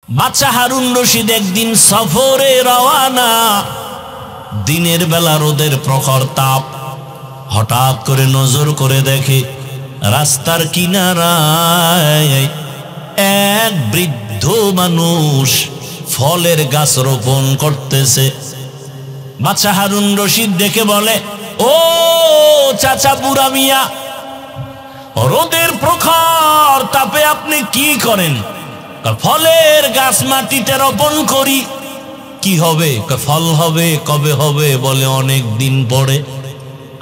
বাদশা হারুন রশিদ একদিন সফরে রওয়ানা। দিনের বেলা রোদের প্রখর তাপ। হঠাৎ করে নজর করে দেখে রাস্তার কিনারায় এক বৃদ্ধ মানুষ ফলের গাছ রোপণ করতেছে। বাদশা হারুন রশিদ দেখে বলে, ও চাচা বুড়া মিয়া, রোদের প্রখর তাপে আপনি কি করেন? ফলের গাছ মাটিতে রোপণ করি। কি হবে? ফল হবে। কবে হবে? বলে অনেক দিন পরে।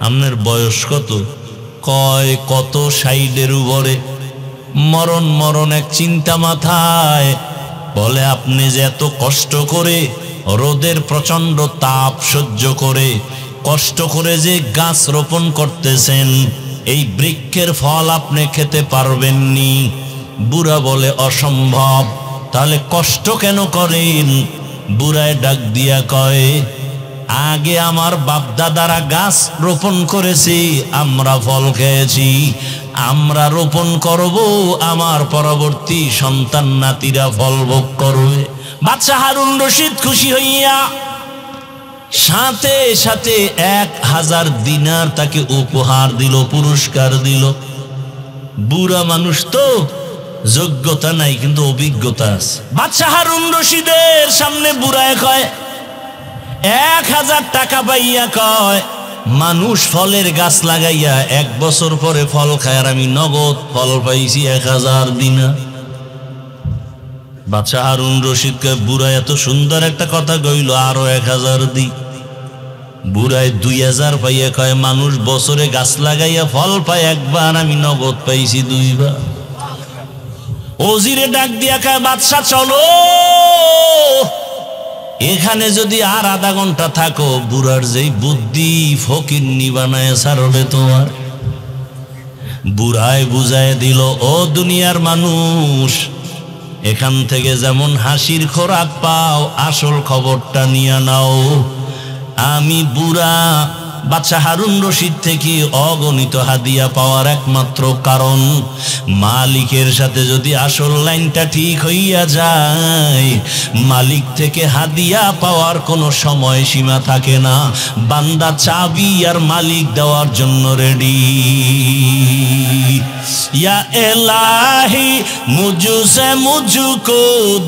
আপনার বয়স কত? কয় কত 60-এর উপরে। মরণ মরণ এক চিন্তা মাথায়। বলে আপনি যে এত কষ্ট করে রোদের প্রচন্ড তাপ সহ্য করে কষ্ট করে যে গাছ রোপণ করতেছেন, এই বৃক্ষের ফল আপনি খেতে পারবেননি। বুড়া বলে অসম্ভব। তাহলে কষ্ট কেন করেন? বুড়ায় ডাক দিয়া কয়, আগে আমার বাপদাদারা গাছ রোপণ করেছি, আমরা ফল খেয়েছি, আমরা রোপণ করব, আমার পরবর্তী সন্তান নাতিরা ফল ভোগ করবে। বাদশা হারুন রশিদ খুশি হইয়া সাথে সাথে 1000 দিনার তাকে উপহার দিল, পুরস্কার দিল। বুড়া মানুষ তো, যোগ্যতা নাই কিন্তু অভিজ্ঞতা আছে। বাদশা হারুন রশিদের সামনে বুড়ায় কয়, 1000 টাকা পাইয়া কয়, মানুষ ফলের গাছ লাগাইয়া 1 বছর পরে ফল খায়, আর আমি নগদ ফল পাইছি 1000 দিনা। বাদশা হারুন রশিদ কয়, বুড়া এত সুন্দর একটা কথা কইল, আরো 1000 দি। বুড়ায় 2000 পাইয়া কয়, মানুষ বছরে গাছ লাগাইয়া ফল পায় একবার, আমি নগদ পাইছি 2 বার। ওজিরে ডাক দিয়া কয়, বাদশা চলো, এখানে যদি আর আধা ঘন্টা থাকো, বুড়ার যেই বুদ্ধি ফকিন্নি বানায় ছাড়বে তোমার। বুড়ায় বুঝায় দিল, ও দুনিয়ার মানুষ, এখান থেকে যেমন হাসির খোরাক পাও, আসল খবরটা নিয়ে নাও। আমি বুড়া বাদশা হারুন রশিদ থেকে অগণিত হাদিয়া পাওয়ার একমাত্র কারণ, মালিকের সাথে যদি আসল লাইনটা ঠিক হইয়া যায়, মালিক থেকে হাদিয়া পাওয়ার কোনো সময় সীমা থাকে না। বান্দা চাবি আর মালিক দেওয়ার জন্য রেডি। या इलाही मुझसे मुझको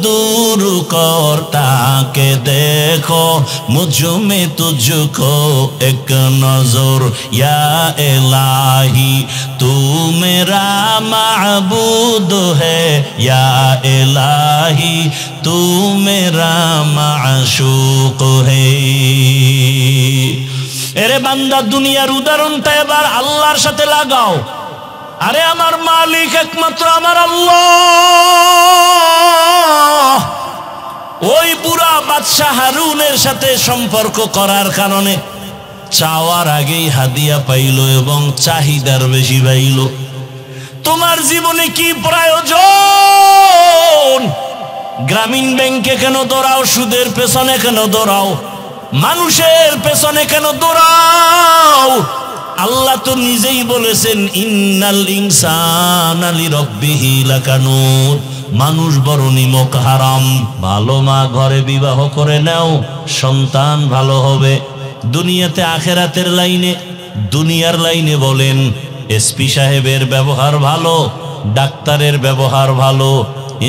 दूर करता के देखो, मुझ में तुझको एक नजर। या इलाही तू मेरा माबूद है, या इलाही तू मेरा माशूक है। এরে বান্দা, দুনিয়ার উদাহরণটা এবার আল্লাহর সাথে লাগাও। আরে আমার মালিক একমাত্র আমার আল্লাহ। ওই বুড়া বাদশা হারুনের সাথে সম্পর্ক করার কারণে চাওয়ার আগেই হাদিয়া পাইল এবং চাহিদার বেশি পাইল। তোমার জীবনে কি প্রয়োজন? গ্রামীণ ব্যাংকে কেন দৌড়াও? সুদের পেছনে কেন দৌড়াও? মানুষের পেছনে কেন দৌড়াও? আল্লাহ তো নিজেই বলেছেন, ইন্নাল ইনসানা লিরাব্বিহি লাকানুন, মানুষ বড় নিমক হারাম। ভালো মা ঘরে বিবাহ করে নাও, সন্তান ভালো হবে। দুনিয়াতে আখেরাতের লাইনে, দুনিয়ার লাইনে বলেন, এসপি সাহেবের ব্যবহার ভালো, ডাক্তারের ব্যবহার ভালো,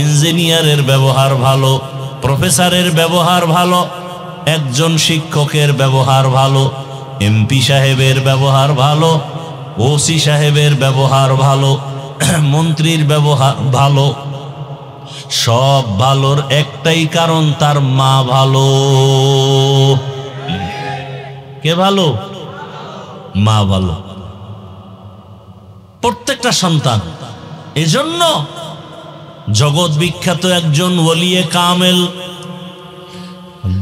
ইঞ্জিনিয়ারের ব্যবহার ভালো, প্রফেসরের ব্যবহার ভালো, একজন শিক্ষকের ব্যবহার ভালো, এমপি সাহেবের ব্যবহার ভালো, ওসি সাহেবের ব্যবহার ভালো, মন্ত্রীর ব্যবহার ভালো। সব ভালোর একটাই কারণ, তার মা ভালো। কে ভালো? মা ভালো। প্রত্যেকটা সন্তান। এজন্য জগৎ বিখ্যাত একজন ওলিয়ে কামেল,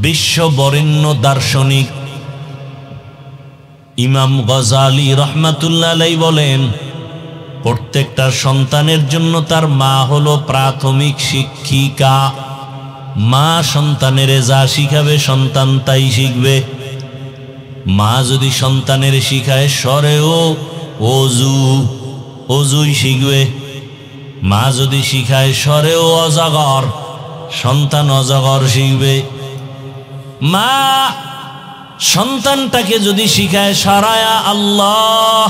বিশ্ব বরেণ্য দার্শনিক ইমাম গজালি রহমাতুল্লাহ আলাইহি বলেন, প্রত্যেকটা সন্তানের জন্য তার মা হলো প্রাথমিক শিক্ষিকা। মা সন্তানের যা শিখাবে, সন্তান তাই শিখবে। মা যদি সন্তানের শিখায় সরেও অজু, অজুই শিখবে। মা যদি শিখায় সরেও অজাগর, সন্তান অজগর শিখবে। মা সন্তানটাকে যদি শিখায় সারায়া আল্লাহ,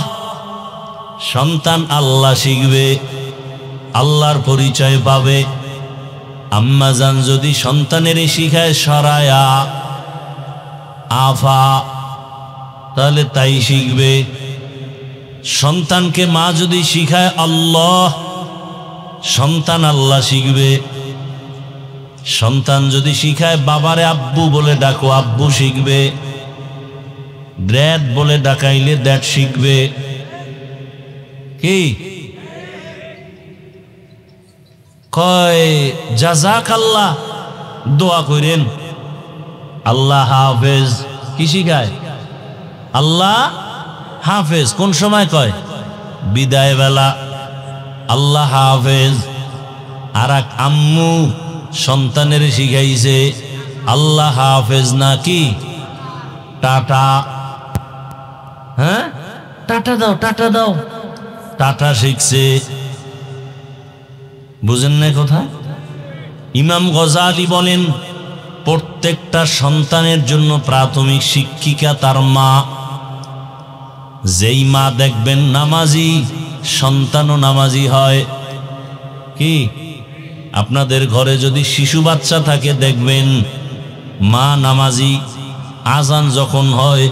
সন্তান আল্লাহ শিখবে, আল্লাহর পরিচয় পাবে। আম্মাজান যদি সন্তানের শিখায় সারায়া আফা, তাহলে তাই শিখবে। সন্তানকে মা যদি শিখায় আল্লাহ, সন্তান আল্লাহ শিখবে। সন্তান যদি শিখায় বাবারে আব্বু বলে ডাকো, আব্বু শিখবে। ড্যাড বলে ডাকাইলে ড্যাড শিখবে। কি কয়? জাযাকাল্লাহ দোয়া করেন, আল্লাহ হাফেজ। কি শিখায়? আল্লাহ হাফেজ। কোন সময় কয়? বিদায় বেলা আল্লাহ হাফেজ। আর এক আম্মু সন্তানের শিখাইছে আল্লাহ হাফেজ নাকি টাটা। হ্যাঁ, টাটা দাও, টাটা দাও, টাটা শিখছে। বুঝেন না কথা? ইমাম গজালি বলেন প্রত্যেকটা সন্তানের জন্য প্রাথমিক শিক্ষিকা তার মা। যেই মা দেখবেন নামাজি, সন্তানও নামাজি হয়। কি আপনাদের ঘরে যদি শিশু বাচ্চা থাকে দেখবেন মা নামাজি। আজান যখন হয়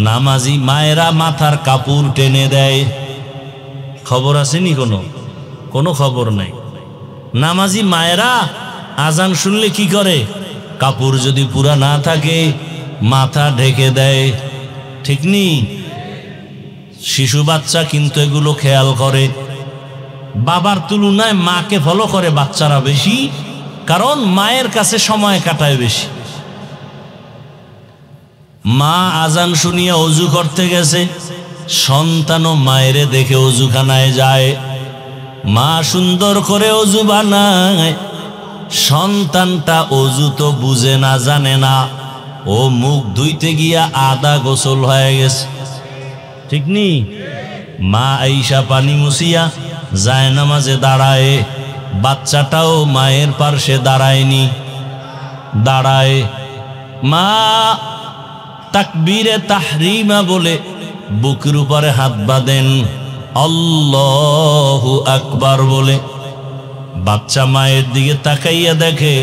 নামাজি মায়েরা মাথার কাপড় টেনে দেয়। খবর আসেনি? কোনো খবর নাই। নামাজি মায়েরা আজান শুনলে কি করে? কাপড় যদি পুরা না থাকে মাথা ঢেকে দেয়। ঠিক নি? শিশু বাচ্চা কিন্তু এগুলো খেয়াল করে। বাবার তুলনায় মাকে ফলো করে বাচ্চারা বেশি, কারণ মায়ের কাছে সময় কাটায় বেশি। মা আজান শুনিয়া অজু করতে গেছে, সন্তানও মায়েরে দেখে অজুখানায় যায়। মা সুন্দর করে অজু বানায়, সন্তানটা অজু তো বুঝে না, জানে না। ও মুখ ধুইতে গিয়া আধা গোসল হয়ে গেছে। ঠিক নি? মা আইসা পানি মুছিয়া যায় নামাজে দাঁড়ায়। বাচ্চাটাও মায়ের পার্শ্বে দাঁড়ায়নি, দাঁড়ায়। মা তাকবীরে তাহরিমা বলে বুকের উপরে হাত বাঁধেন, আল্লাহু আকবার বলে। বাচ্চা মায়ের দিকে তাকাইয়া দেখে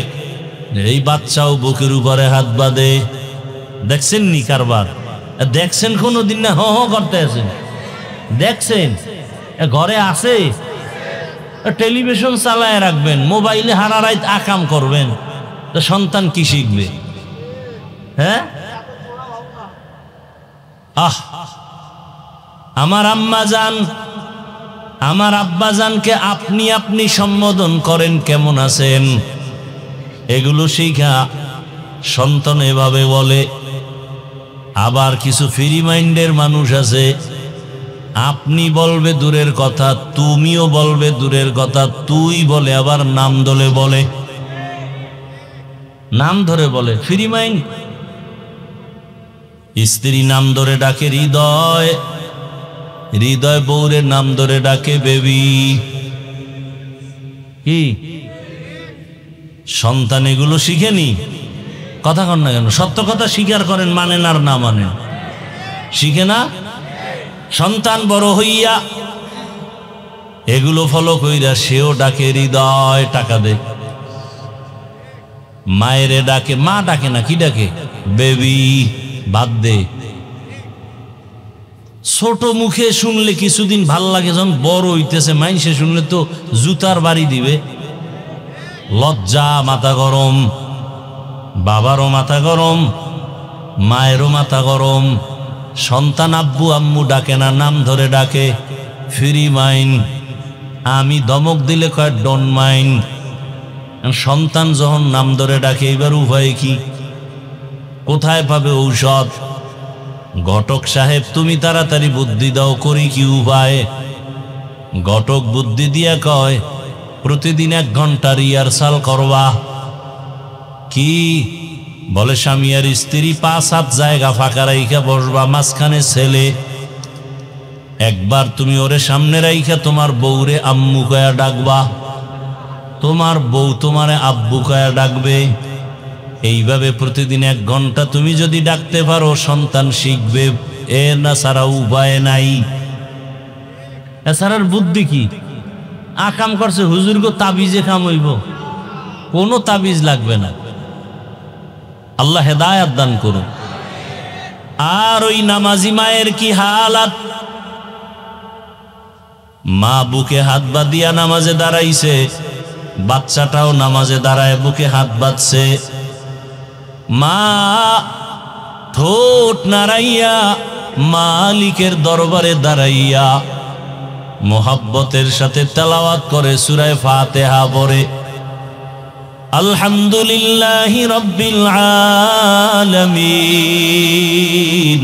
এই বাচ্চাও বুকের উপরে হাত বাঁধে। দেখছেন নি কারবার? দেখছেন কোনোদিন? না হ করতে আছেন? দেখছেন? ঘরে আছে? টেলিভিশন চালায় রাখবেন, মোবাইলে হারা রাত আকাম করবেন, তো সন্তান কি শিখবে? হ্যাঁ, আমার আম্মা জান, আমার আব্বা জানকে আপনি আপনি সম্বোধন করেন, কেমন আছেন, এগুলো শিখা সন্তান এভাবে বলে। আবার কিছু ফ্রি মাইন্ডের মানুষ আছে, আপনি বলবে দূরের কথা, তুমিও বলবে দূরের কথা, তুই বলে আবার নাম ধরে বলে, নাম ধরে বলে। Free mind. স্ত্রী নাম ধরে ডাকে হৃদয়, হৃদয় বউরে নাম ধরে ডাকে বেবি। কি সন্তান এগুলো শিখেনি? কথা কন না কেন? সত্য কথা স্বীকার করেন, মানেন আর না মানেন। শিখে না? সন্তান বড় হইয়া এগুলো ফলো কইরা সেও ডাকে হৃদয়, টাকা দে। মায়েরে ডাকে, মা ডাকে না, কি ডাকে? বেবি, বাদ দে। ছোট মুখে শুনলে কিছুদিন ভাল লাগে, যখন বড় হইতেছে মাইনসে শুনলে তো জুতার বাড়ি দিবে। লজ্জা, মাথা গরম, বাবারও মাথা গরম, মায়েরও মাথা গরম। সন্তান আব্বু আম্মু ডাকে না, নাম ধরে ডাকে। Free mind. আমি ধমক দিলে কয় ডোন্ট মাইন্ড। সন্তান যখন নাম ধরে ডাকে, এবার উপায় কি? কোথায় পাবে ঔষধ? ঘটক সাহেব তুমি তাড়াতাড়ি বুদ্ধি দাও, করি কি উপায়? ঘটক বুদ্ধি দিয়া কয় প্রতিদিন 1 ঘন্টা রিহার্সাল করবা। কি বলে? স্বামী আর স্ত্রী 5-7 জায়গা ফাঁকা রাইখা বসবা, মাঝখানে ছেলে। একবার তুমি ওরে সামনে রাইখা তোমার বউরে আম্মু কয়া ডাকবা, তোমার বউ তোমারে আব্বু কয়া ডাকবে। এইভাবে প্রতিদিন 1 ঘন্টা তুমি যদি ডাকতে পারো সন্তান শিখবে। এর না ছাড়া উপায় নাই। এছাড়ার বুদ্ধি কি? আকাম করছে হুজুর গো তাবিজে কাম হইব, কোনো তাবিজ লাগবে না। আল্লাহ হেদায়াত দান করুন। আর ওই নামাজি মায়ের কি হালাত, মা বুকে হাত বাঁধিয়া নামাজে দাঁড়াইছে, বাচ্চাটাও নামাজে দাঁড়ায় বুকে হাত বাঁধছে। মা ঠোঁট নাড়াইয়া মালিকের দরবারে দাঁড়াইয়া মোহাব্বতের সাথে তেলাওয়াত করে সূরা ফাতিহা পড়ে, আলহামদুলিল্লাহি রাব্বিল আলামিন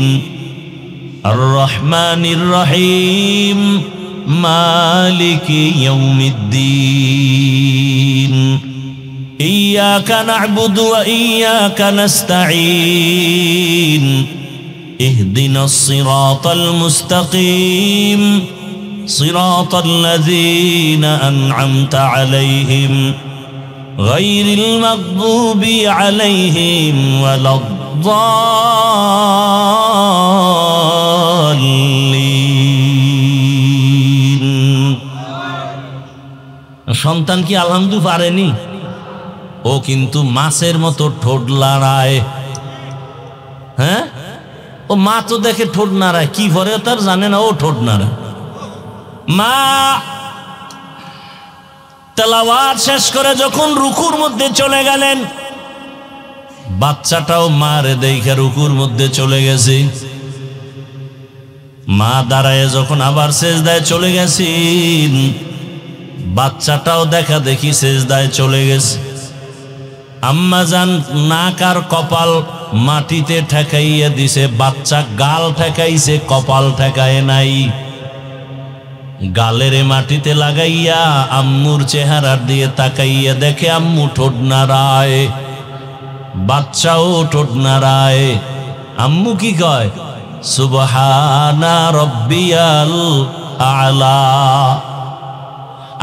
আর রহমানির রহিম মালিকি ইয়াউমিদ্দিন ইয়্যাকা না'বুদু ওয়া ইয়্যাকা নাস্তাঈন ইহদিনাস সিরাতাল মুস্তাকিম সিরাতাল লাযীনা আন'আমতা আলাইহিম গায়রিল মাগদুবি আলাইহিম ওয়ালাদ-দাল্লিন। সন্তান কি আলহামদু পারেনি? ও কিন্তু মাছের মতো ঠোঁট নাড়ায়। হ্যাঁ, ও মা তো দেখে ঠোঁট নাড়ায়, কি ভরে তার জানে না, ও ঠোঁট নাড়ায়। মা তেলাওয়াত শেষ করে যখন রুকুর মধ্যে চলে গেলেন, বাচ্চাটাও মারে দেখে রুকুর মধ্যে চলে গেছে। মা দাঁড়ায় যখন আবার সেজদায় চলে গেছেন, বাচ্চাটাও দেখা দেখি সেজদায় চলে গেছে। আম্মা জান নাক আর কপাল মাটিতে ঠেকাইয়া দিছে, বাচ্চা গাল ঠেকাইছে, কপাল ঠেকায় নাই। গালের মাটিতে লাগাইয়া আম্মুর চেহারার দিয়ে তাকাইয়া দেখে আম্মু ঠোঁট নাড়ায়, বাচ্চাও ঠোঁট নাড়ায়। আম্মু কি কয়? সুবহানা রব্বিয়াল আলা।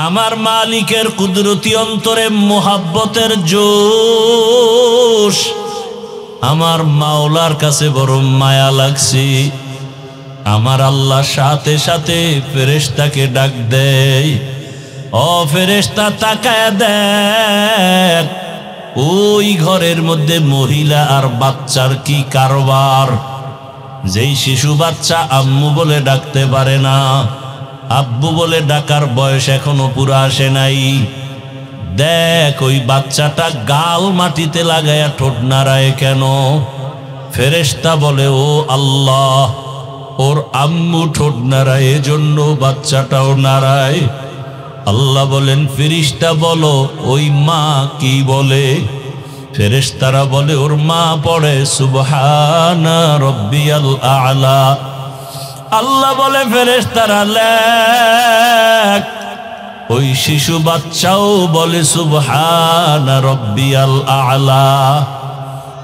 আমার মালিকের কুদরতি অন্তরে মোহাব্বতের জোশ, আমার মাওলার কাছে বড় মায়া লাগছে। আমার আল্লাহ সাথে সাথে ফেরেশতাকে ডাক দেয়, ও ফেরেশতা তাকায় দেখ, ওই ঘরের মধ্যে মহিলা আর বাচ্চার কি কারবার। যেই শিশু বাচ্চা আম্মু বলে ডাকতে পারে না, আব্বু বলে ডাকার বয়স এখনো পুরো আসে নাই, দেখ ওই বাচ্চাটা গাল মাটিতে লাগায়া ঠোঁট নাড়ায় কেন? ফেরেশতা বলে, ও আল্লাহ, ওর আম্মু ঠোঁট নাড়ায়, এজন্য বাচ্চাটাও নাড়ায়। আল্লাহ বলেন, ফেরেশতা বলো ওই মা কি বলে? ফেরেশতারা বলে, ওর মা পড়ে সুবহানা রব্বিয়াল আলা। আল্লাহ বলে, ফেরেশতারা লেখ, ওই শিশু বাচ্চাও বলে সুবহানা রব্বিয়াল আলা।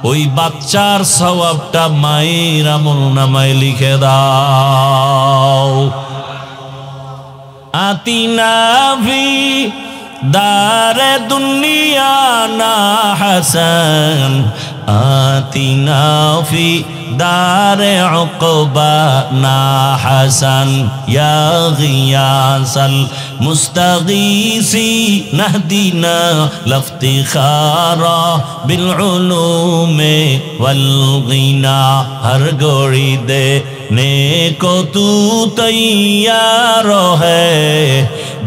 ওই বাচ্চার সওয়াবটা মায়ের আমলনামায় লিখে দাও। আতিনা ফি দারে দুনিয়া না হাসান, আতিনা ফি দারে উকবা না হাসান, ইয়া গিয়াসাল মুস্তাগীসি নাহদিনা লাফতিখারা বিল উলুমে ওয়াল গিনা। হর গড়ি দে নেকো তু তৈয়ার হ্যায়,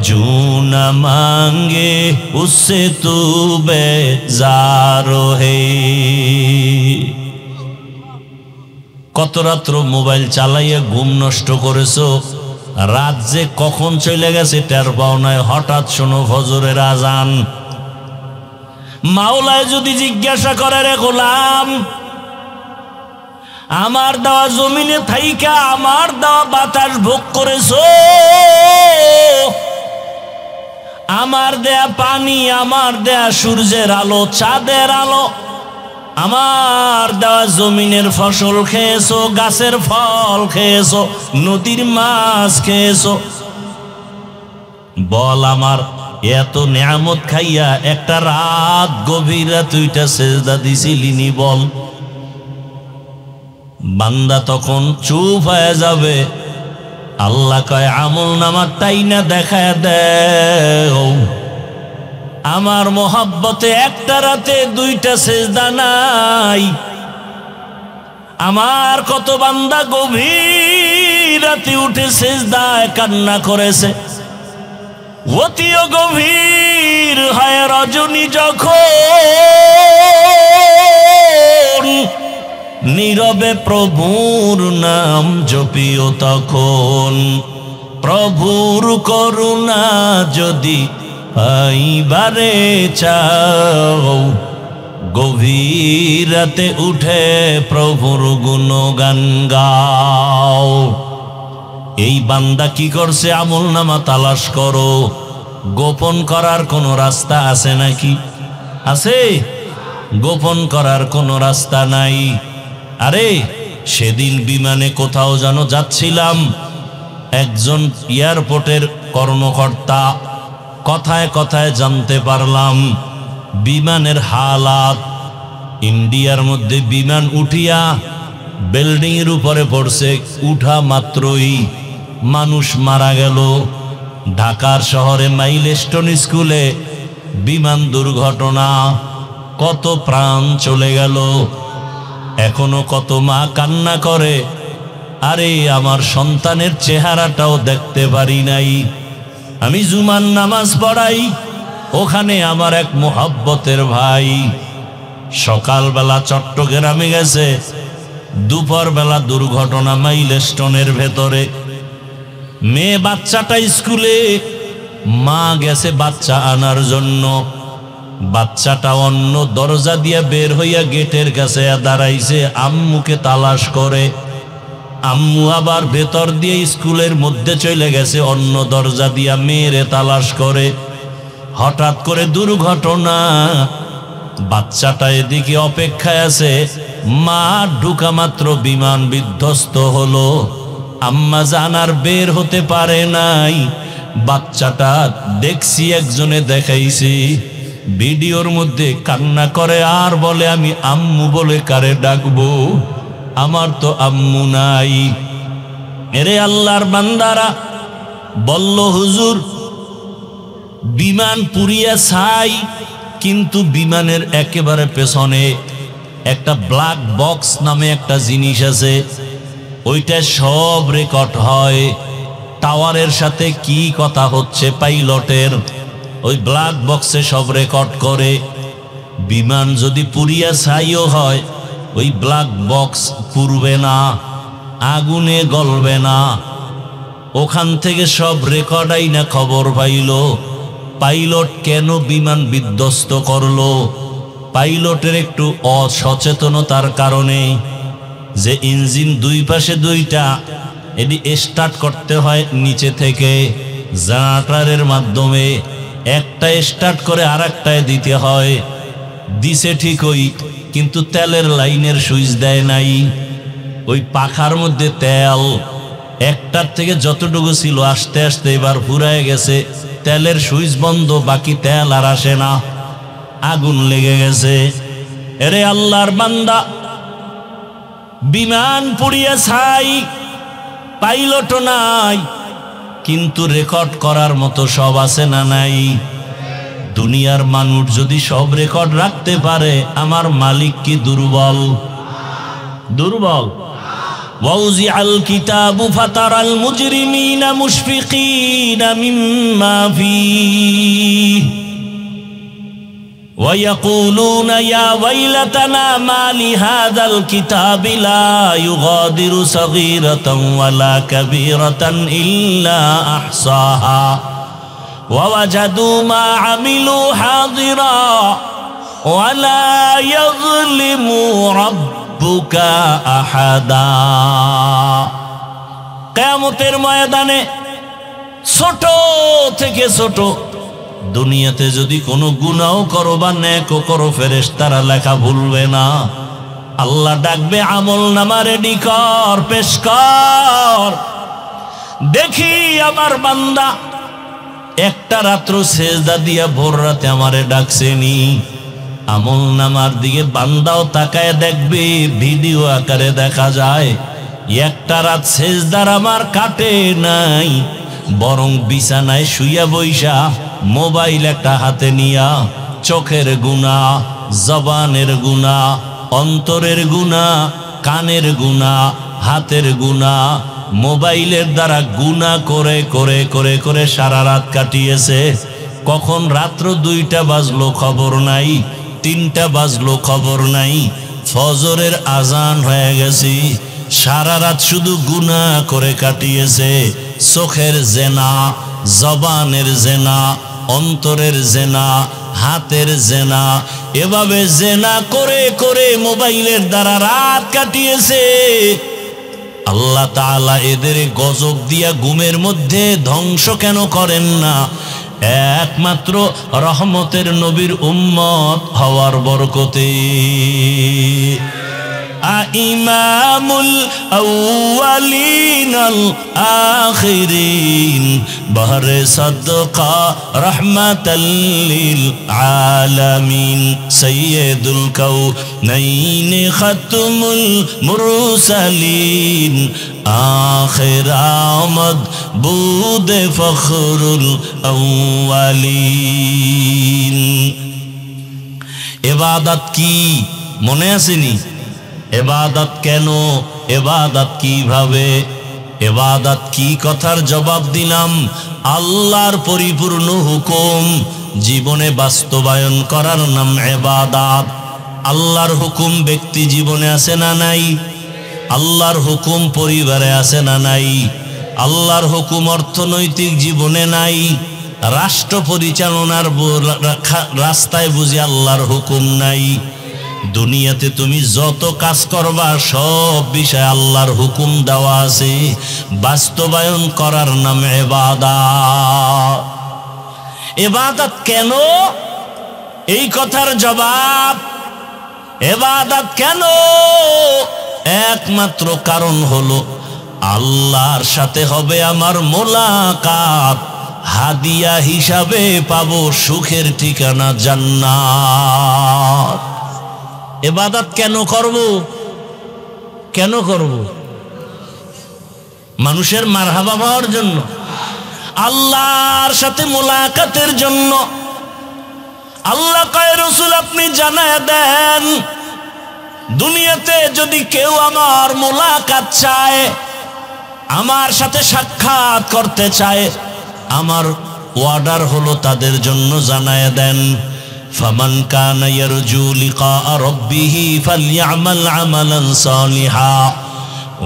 জু না মাঙ্গে উসসে তু বেজার হে। কত রাত্র মোবাইল চালাইয়া ঘুম নষ্ট করেছো, রাত যে কখন চলে গেছে টের পাও নাই। হঠাৎ শোনো ফজরের আজান। মাওলায় যদি জিজ্ঞাসা করে, রে গোলাম, আমার দেওয়া জমিনে থাইকা আমার দেওয়া বাতাস ভোগ করেছো, আমার দেয়া পানি, আমার দেয়া সূর্যের আলো, চাঁদের আলো, আমার দেওয়া জমিনের ফসল খেয়েছো, গাছের ফল খেয়েছো, নদীর মাছ খেয়েছো, বল আমার এত নিয়ামত খাইয়া একটা রাত গভীর রাত তুইটা সেজদা দিছিলিনি বল? বান্দা তখন চুপ হয়ে যাবে। আল্লাহ কয় আমল নামার টাইনা দেখায় দেও। আমার মোহাব্বতে একটা রাতে দুইটা সেজদা নাই। আমার কত বান্দা গভীর রাতে উঠে সেজদায় কান্না করেছে। অতিও গভীর হয় রজনী যখন নীরবে প্রভুর নাম জপিও তখন। প্রভুর করুণা যদি পাইবারে চাও, গভীর রাতে উঠে প্রভুর গুণগান গাও। এই বান্দা কি করছে? আমল নামা তালাশ করো। গোপন করার কোনো রাস্তা আছে নাকি? আছে? গোপন করার কোনো রাস্তা নাই। আরে সেদিন বিমানে কোথাও যেন যাচ্ছিলাম, একজন এয়ারপোর্টের কর্মকর্তা কথায় কথায় জানতে পারলাম বিমানের হালাত। ইন্ডিয়ার মধ্যে বিমান উঠিয়া বিল্ডিং এর উপরে পড়ছে, উঠা মাত্রই মানুষ মারা গেল। ঢাকার শহরে মাইলস্টোন স্কুলে বিমান দুর্ঘটনা, কত প্রাণ চলে গেল। এখনো কত মা কান্না করে, আরে আমার সন্তানের চেহারাটাও দেখতে পারি নাই। আমি জুমার নামাজ পড়াই, ওখানে আমার এক মোহাব্বতের ভাই সকালবেলা চট্টগ্রামে গেছে, দুপুর বেলা দুর্ঘটনা মাইলস্টোনের ভেতরে। মেয়ে বাচ্চাটা স্কুলে, মা গেছে বাচ্চা আনার জন্য। বাচ্চাটা অন্য দরজা দিয়ে বের হইয়া গেটের কাছে দাঁড়াইছে, আম্মুকে তালাশ করে। আম্মু আবার ভেতর দিয়ে স্কুলের মধ্যে চলে গেছে, অন্য দরজা দিয়া মেয়েরে তালাশ করে। হঠাৎ করে দুর্ঘটনা, বাচ্চাটা এদিকে অপেক্ষায় আছে, মা ঢুকা মাত্র বিমান বিধ্বস্ত হলো। আম্মা জানার বের হতে পারে নাই। বাচ্চাটা দেখছি একজনে দেখাইছি, ভিডিওর মধ্যে কান্না করে আর বলে আমি আম্মু বলে কারে ডাকবো, আমার তো আম্মু নাই। এরে আল্লাহর বান্দারা বলল হুজুর বিমান পুড়িয়া ছাই, কিন্তু বিমানের একেবারে পেছনে একটা ব্ল্যাক বক্স নামে একটা জিনিস আছে, ওইটা সব রেকর্ড হয়। টাওয়ারের সাথে কি কথা হচ্ছে পাইলটের, ওই ব্ল্যাক বক্সে সব রেকর্ড করে। বিমান যদি পুড়িয়া ছাইও হয়, ওই ব্ল্যাক বক্স পুড়বে না, আগুনে গলবে না। ওখান থেকে সব রেকর্ড আইনা খবর পাইল পাইলট কেন বিমান বিধ্বস্ত করলো। পাইলটের একটু অসচেতনতার কারণে, যে ইঞ্জিন দুই পাশে দুইটা, এটি স্টার্ট করতে হয় নিচে থেকে জেনারেটরের মাধ্যমে, একটা স্টার্ট করে আর একটায় দিতে হয়। দিছে ঠিকই, কিন্তু তেলের লাইনের সুইচ দেয় নাই। ওই পাখার মধ্যে তেল একটার থেকে যতটুকু ছিল আস্তে আস্তে এবার ফুরায় গেছে, তেলের সুইচ বন্ধ, বাকি তেল আর আসে না, আগুন লেগে গেছে। এরে আল্লাহর বান্দা, বিমান পুড়িয়া ছাই, পাইলটও নাই, কিন্তু রেকর্ড করার মতো সব আছে না নাই? দুনিয়ার মানুষ যদি সব রেকর্ড রাখতে পারে, আমার মালিক কি দুর্বল? দুর্বল? وَوُزِعَ الْكِتَابُ فَتَرَى الْمُجْرِمِينَ مُشْفِقِينَ مِمَّا فِيهِ وَيَقُولُونَ يَا وَيْلَتَنَا مَا لِهَذَا الْكِتَابِ لَا يُغَادِرُ صَغِيرَةً وَلَا كَبِيرَةً إِلَّا أَحْصَاهَا وَوَجَدُوا مَا عَمِلُوا حَاضِرًا وَلَا يَظْلِمُ رَبُّكَ أَحَدًا। কিয়ামতের ময়দানে ছোট থেকে ছোট দুনিয়াতে যদি কোনো গুনাহ করো বা নেকও করো, ফেরেশতারা লেখা ভুলবে না। আল্লাহ ডাকবে, আমল নামা রেডি কর, পেশ কর, দেখি আমার বান্দা একটা রাত্র সেজদা দিয়া ভোর রাতে আমারে ডাকছেনি। আমল নামার দিকে বান্দাও তাকায় দেখবে, ভিডিও আকারে দেখা যায় একটা রাত সেজদার আমার কাটে নাই, বরং বিছানায় শুইয়া বইসা মোবাইল একটা হাতে নিয়া চোখের গুনাহ, জবানের গুনাহ, অন্তরের গুনাহ, কানের গুনাহ, হাতের গুনাহ, মোবাইলের দ্বারা গুনাহ করে করে করে করে সারা রাত কাটিয়েছে। কখন রাত্র 2টা বাজলো খবর নাই, 3টা বাজলো খবর নাই, ফজরের আজান হয়ে গেছে, সারা রাত শুধু গুনাহ করে কাটিয়েছে। চোখের জেনা, জবানের জেনা, অন্তরের জেনা, হাতের জেনা, এভাবে জেনা করে করে মোবাইলের দ্বারা রাত কাটিয়েছে। আল্লাহ তাআলা এদের গজব দিয়া ঘুমের মধ্যে ধ্বংস কেন করেন না? একমাত্র রহমতের নবীর উম্মত হওয়ার বরকতে। ইমামুল আউয়ালিন আল আখিরিন বহরে সাদকা রাহমাতাল লিল আলামিন সাইয়্যিদুল কাউনাইন খাতমুল মুরসালিন আখির আমদ বুদ ফখরুল আউয়ালিন। ইবাদত কি মনে আসেনি? ইবাদত কেন? ইবাদত কিভাবে? ইবাদত কি কথার জবাব দিলাম। আল্লাহর পরিপূর্ণ হুকুম জীবনে বাস্তবায়ন করার নাম ইবাদত। আল্লাহর হুকুম ব্যক্তি জীবনে আছে না নাই? আল্লাহর হুকুম পরিবারে আছে না নাই? আল্লাহর হুকুম অর্থনৈতিক জীবনে নাই? রাষ্ট্র পরিচালনার রাস্তায় বুঝি আল্লাহর হুকুম নাই? দুনিয়াতে তুমি যত কাজ করবা সব বিষয় আল্লাহর হুকুম দেওয়া আছে, বাস্তবায়ন করার নাম ইবাদত। ইবাদত কেন? এই কথার জবাব ইবাদত কেন, একমাত্র কারণ হলো আল্লাহর সাথে হবে আমার মোলাকাত, হাদিয়া হিসাবে পাবো সুখের ঠিকানা জান্নাত। ইবাদত কেন করব? কেন করব? মানুষের মারহাবা পাওয়ার জন্য, আল্লাহর সাথে মোলাকাতের জন্য। আল্লাহ কয় রাসূল আপনি জানায়া দেন, দুনিয়াতে যদি কেউ আমার মোলাকাত চায়, আমার সাথে সাক্ষাৎ করতে চায়, আমার ওয়ার্ডার হলো তাদের জন্য জানায়া দেন, ফামান কানা ইয়ারজু লিকা রাব্বিহি ফালইআমাল আমালান সালিহা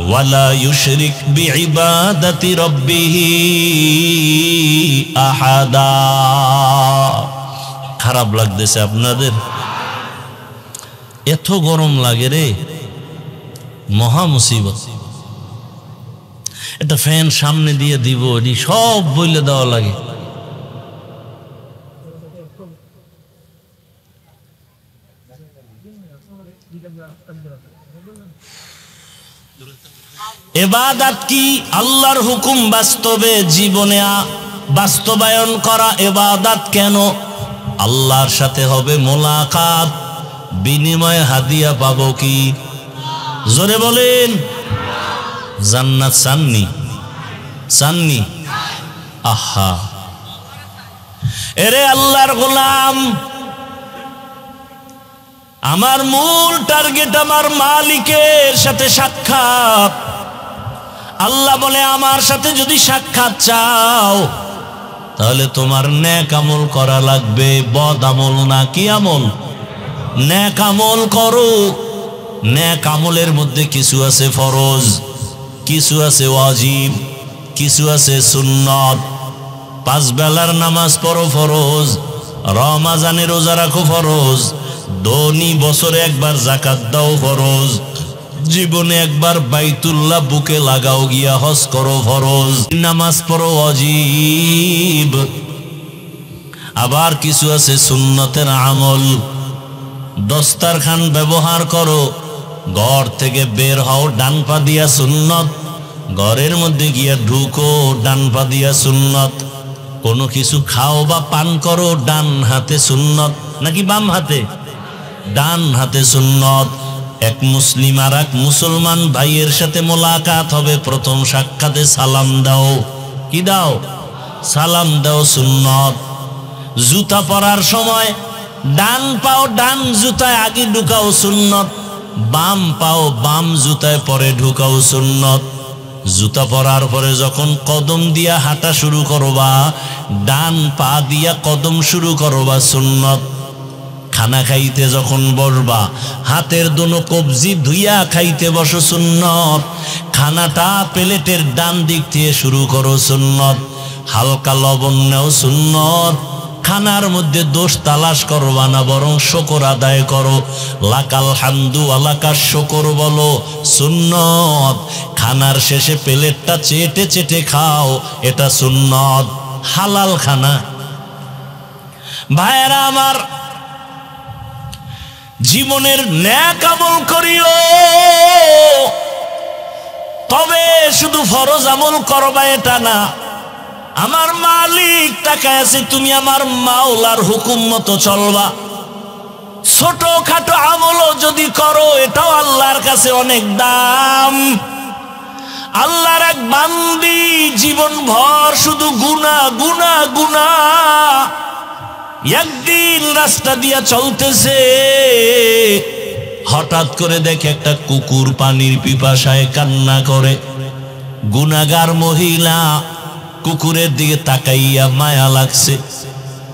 ওয়ালা ইউশরিক বিইবাদাতি রাব্বিহি আহাদা। খারাপ লাগতেছে আপনাদের? এত গরম লাগে রে, মহা মুসিবত। একটা ফ্যান সামনে দিয়ে দিব, এটি সব বইলে দেওয়া লাগে। ইবাদত কি? আল্লাহর হুকুম বাস্তবে জীবনে বাস্তবায়ন করা ইবাদত কেন? আল্লাহর সাথে হবে মোলাকাত, বিনিময়ে হাদিয়া পাবো কি? জোরে বলেন। জান্নাত চাননি? চাননি? আহা, এরে আল্লাহর গোলাম, আমার মূল টার্গেট আমার মালিকের সাথে সাক্ষাৎ। আল্লাহ বলে আমার সাথে যদি সাক্ষাৎ চাও তাহলে তোমার নেক আমল করা লাগবে, বদ আমল না। কি আমল? নেক আমল করো। নেক আমলের মধ্যে কিছু আছে ফরজ, কিছু আছে ওয়াজিব, কিছু আছে সুন্নত। 5 বেলার নামাজ পড়ো ফরজ, রমজানে রোজা রাখো ফরজ, দৈনিক বছরে একবার যাকাত দাও ফরজ, জীবনে একবার বাইতুল্লাহ বুকে লাগাও গিয়া হজ করো ফরজ, নামাজ পড়ো ওয়াজিব। আবার কিছু আছে সুন্নতের আমল। দস্তারখান ব্যবহার করো, ঘর থেকে বের হও ডান পা দিয়া সুন্নত, ঘরের মধ্যে গিয়া ঢুকো ডান পা দিয়া সুন্নত। কোনো কিছু খাও বা পান করো ডান হাতে সুন্নত নাকি বাম হাতে? ডান হাতে সুন্নত। এক মুসলিম আর এক মুসলমান ভাইয়ের সাথে মোলাকাত হবে, প্রথম সাক্ষাতে সালাম দাও। কি দাও? সালাম দাও, সুন্নত। জুতা পরার সময় ডান পাও ডান জুতায় আগে ঢুকাও, সুন্নত। বাম পাও বাম জুতায় পরে ঢুকাও, সুন্নত। জুতা পরার পরে যখন কদম দিয়া হাঁটা শুরু করবা, ডান পা দিয়া কদম শুরু করবা, সুন্নত। খানা খাইতে যখন বসবা, হাতের দোনো কবজি ধুইয়া খাইতে বসো, সুন্নত। খানাটা প্লেটের ডান দিক থেকে শুরু করো, সুন্নত। হালকা লবণ নেও, সুন্নত। খানার মধ্যে দোষ তালাশ করবা না, বরং শুকর আদায় করো। লাকাল হামদু আলাকা শুকর বলো, সুন্নত। খানার শেষে প্লেটটা চেটে চেটে খাও, এটা সুন্নত, হালাল খানা। ভাইরা আমার, জীবনের নেক আমল করিও, তবে শুধু ফরজ আমল করবা এটা না। আমার মালিক তাকায় আছে, তুমি আমার মাওলার হুকুম মতো চলবা। ছোট খাটো আমলও যদি করো, এটাও আল্লাহর কাছে অনেক দাম। আল্লাহর এক বান্দি জীবন ভর শুধু গুনাহ গুনাহ গুনাহ। একদিন রাস্তা দিয়া চলতেছে, হঠাৎ করে দেখে একটা কুকুর পানির পিপাসায় কান্না করে। গুনাহগার মহিলা কুকুরের দিকে তাকাইয়া মায়া লাগছে।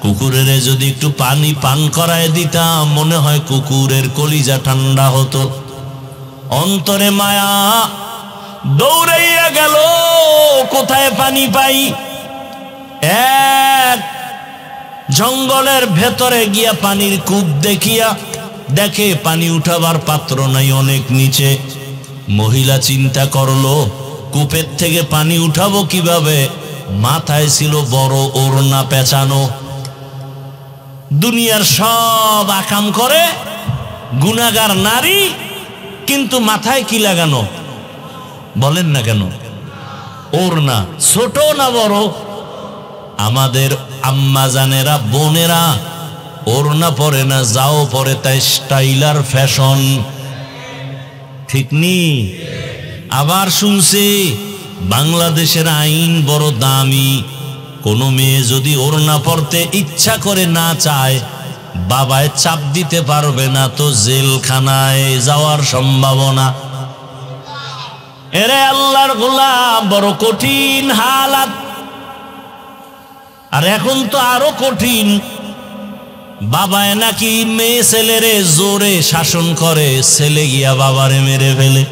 কুকুরের যদি একটু পানি পান করায় দিতাম, মনে হয় কুকুরের কলিজা ঠান্ডা হতো। অন্তরে মায়া, দৌড়াইয়া গেল কোথায় পানি পাই। এক জঙ্গলের ভেতরে গিয়া পানির কূপ দেখিয়া দেখে পানি উঠাবার পাত্র নাই, অনেক নিচে। মহিলা চিন্তা করলো, কূপের থেকে পানি উঠাবো কিভাবে? মাথায় ছিল বড় ওড়না পেঁচানো। দুনিয়ার সব আকাম করে, গুনাহগার নারী, কিন্তু মাথায় কি লাগানো বলেন না কেন? ওড়না। ছোট না বড়? আমাদের আম্মা জানেরা, বোনেরা ওড়না পরে না, যাও পরে, তাই স্টাইলার ফ্যাশন, ঠিক নি? আবার শুনছি বাংলাদেশের আইন বড় দামি। কোনো মেয়ে যদি ওড়না পরতে ইচ্ছা করে না চায়, বাবায় চাপ দিতে পারবে না, তো জেলখানায় যাওয়ার সম্ভাবনা। এরে আল্লাহর গোলাম, বড় কঠিন হালাত। আর এখন তো আরো কঠিন। বাবায় নাকি মেয়ে ছেলেরে জোরে শাসন করে, ছেলে গিয়া বাবারে মেরে ফেলে।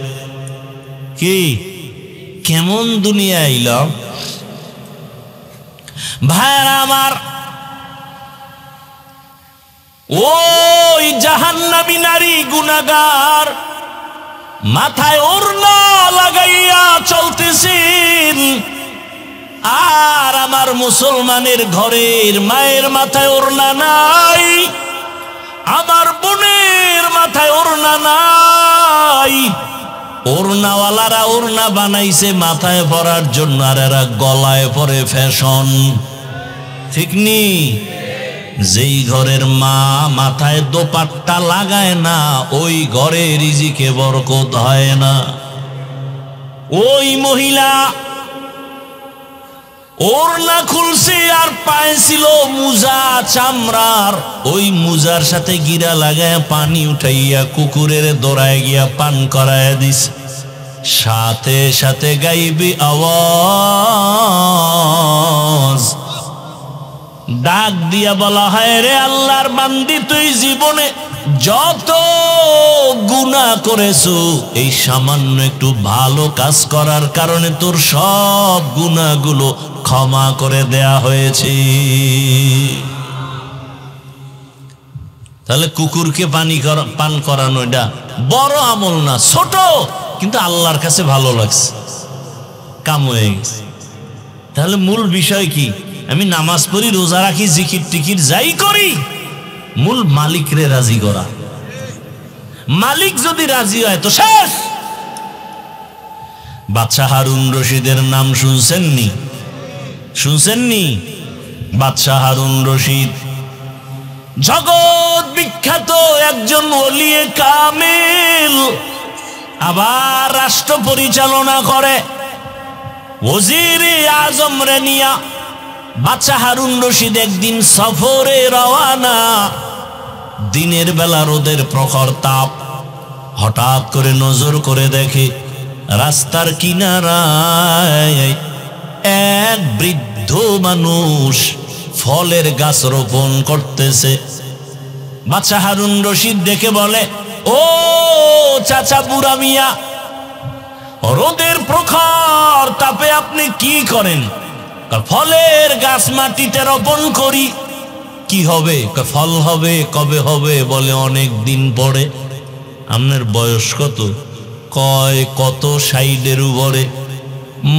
কি কেমন দুনিয়া আইল ভাইরা আমার! ওই জাহান্নামী নারী গুনাহগার মাথায় ওড়না লাগাইয়া চলতেছেন, আর আমার মুসলমানের ঘরের মায়ের মাথায় ওড়না নাই, আমার বোনের মাথায় ওড়না নাই। ওড়নাওয়ালারা ওড়না বানাইছে মাথায় পরার জন্য, আর এরা গলায় পরে ফ্যাশন, ঠিক নি? যেই ঘরের মা মাথায় দোপাট্টা লাগায় না, ওই ঘরে রিজিকে বরকত হয় না। ওই মহিলা ওড়না খুলছে আর পায়ে ছিল মুজা চামড়ার, ওই মুজার সাথে গিরা লাগায় পানি উঠাইয়া কুকুরের দৌড়ায় গিয়া পান করায় দিস। সাথে সাথে গাইবি আওয়াজ, ডাক দিয়া বলা হয়, রে আল্লাহর বান্দি, তুই জীবনে যত গুনাহ করেছো, এই সামান্য একটু ভালো কাজ করার কারণে তোর সব গুনাহগুলো ক্ষমা করে দেয়া হয়েছে। তাহলে কুকুরকে পান করানো এটা বড় আমল না, ছোট, কিন্তু আল্লাহর কাছে ভালো লাগছে, কাম হয়ে গেছে। তাহলে মূল বিষয় কি? আমি নামাজ পড়ি, রোজা রাখি, জিকির টিকির যাই করি, মূল মালিকরে রাজি করা। মালিক যদি রাজি হয় তো শেষ। বাদশাহ হারুন রশিদের নাম শুনছেননি? শুনছেননি? বাদশাহ হারুন রশিদ জগৎ বিখ্যাত একজন ওলিয়ে কামিল, আবার রাষ্ট্র পরিচালনা করে। ওজিরে আজম রে নিয়া বাদশাহ হারুন রশিদ একদিন সফরে রওয়ানা। দিনের বেলা রোদের প্রখর তাপ, হঠাৎ করে নজর করে দেখে রাস্তার কিনারায় এক বৃদ্ধ মানুষ ফলের গাছ রোপণ করতেছে। বাদশাহ হারুন রশিদ দেখে বলে, ও চাচা বুড়া মিয়া, রোদের প্রখর তাপে আপনি কি করেন? ফলের গাছ মাটিতে রোপণ করি। কি হবে? ফল হবে। কবে হবে? বলে অনেক দিন পরে। আপনার বয়স কত? কয় কত 60-এর উপরে।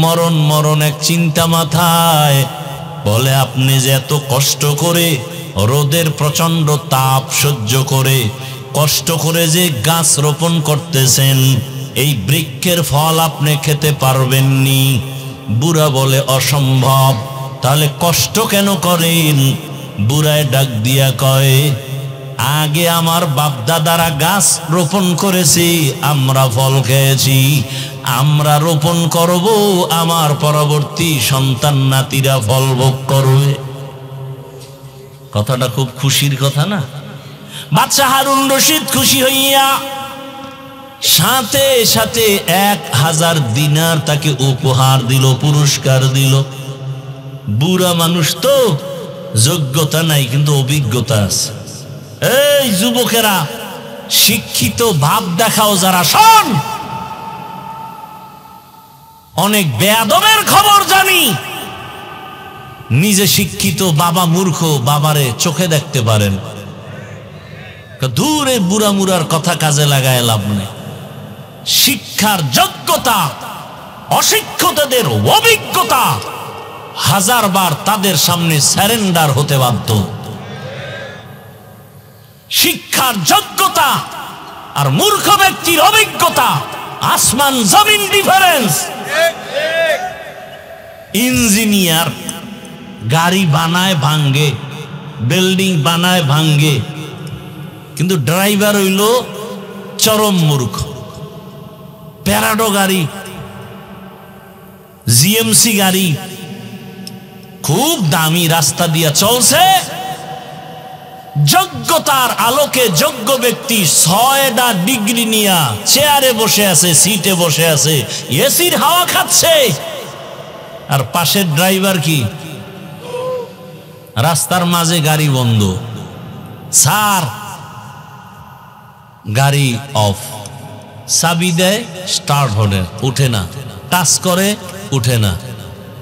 মরণ মরণ এক চিন্তা মাথায়। বলে আপনি যে এত কষ্ট করে রোদের প্রচন্ড তাপ সহ্য করে কষ্ট করে যে গাছ রোপণ করতেছেন, এই বৃক্ষের ফল আপনি খেতে পারবেননি। বুড়া বলে অসম্ভব। তাহলে কষ্ট কেন করেন? বুড়ায় ডাক দিয়া কয়, আগে আমার বাপদাদারা গাছ রোপণ করেছি, আমরা ফল খেয়েছি, আমরা রোপণ করব, আমার পরবর্তী সন্তান নাতিরা ফল ভোগ করবে। কথাটা খুব খুশির কথা না? বাদশাহ হারুন রশিদ খুশি হইয়া সাথে সাথে 1000 দিনার তাকে উপহার দিল, পুরস্কার দিল। বুড়া মানুষ তো, যোগ্যতা নাই কিন্তু অভিজ্ঞতা আছে। এই যুবকেরা, শিক্ষিত ভাব দেখাও যারা, শোন, অনেক বেয়াদবের খবর জানি। নিজে শিক্ষিত, বাবা মূর্খ, বাবারে চোখে দেখতে পারেন। দূরে বুড়া মুড়ার কথা কাজে লাগায় লাভ নেই। শিক্ষার যোগ্যতা, অশিক্ষিতদের অভিজ্ঞতা 1000 বার তাদের সামনে স্যারেন্ডার হতে বাধ্য। শিক্ষার যোগ্যতা আর মূর্খ ব্যক্তির অভিজ্ঞতা আসমান জমিন ডিফারেন্স। ইঞ্জিনিয়ার গাড়ি বানায় ভাঙ্গে, বিল্ডিং বানায় ভাঙ্গে, কিন্তু ড্রাইভার হইল চরম মূর্খ। প্যারাডো গাড়ি, জিএমসি গাড়ি খুব দামি রাস্তা দিয়া চলছে, যোগ্যতার আলোকে যোগ্য ব্যক্তি 6টা ডিগ্রি নিয়া চেয়ারে বসে আছে, সিটে বসে আছে, এসির হাওয়া খাচ্ছে। আর পাশের ড্রাইভার কি? রাস্তার মাঝে গাড়ি বন্ধ, স্যার গাড়ি অফ, চাবি দেয়, স্টার্ট হলে উঠে না, কাজ করে উঠে না।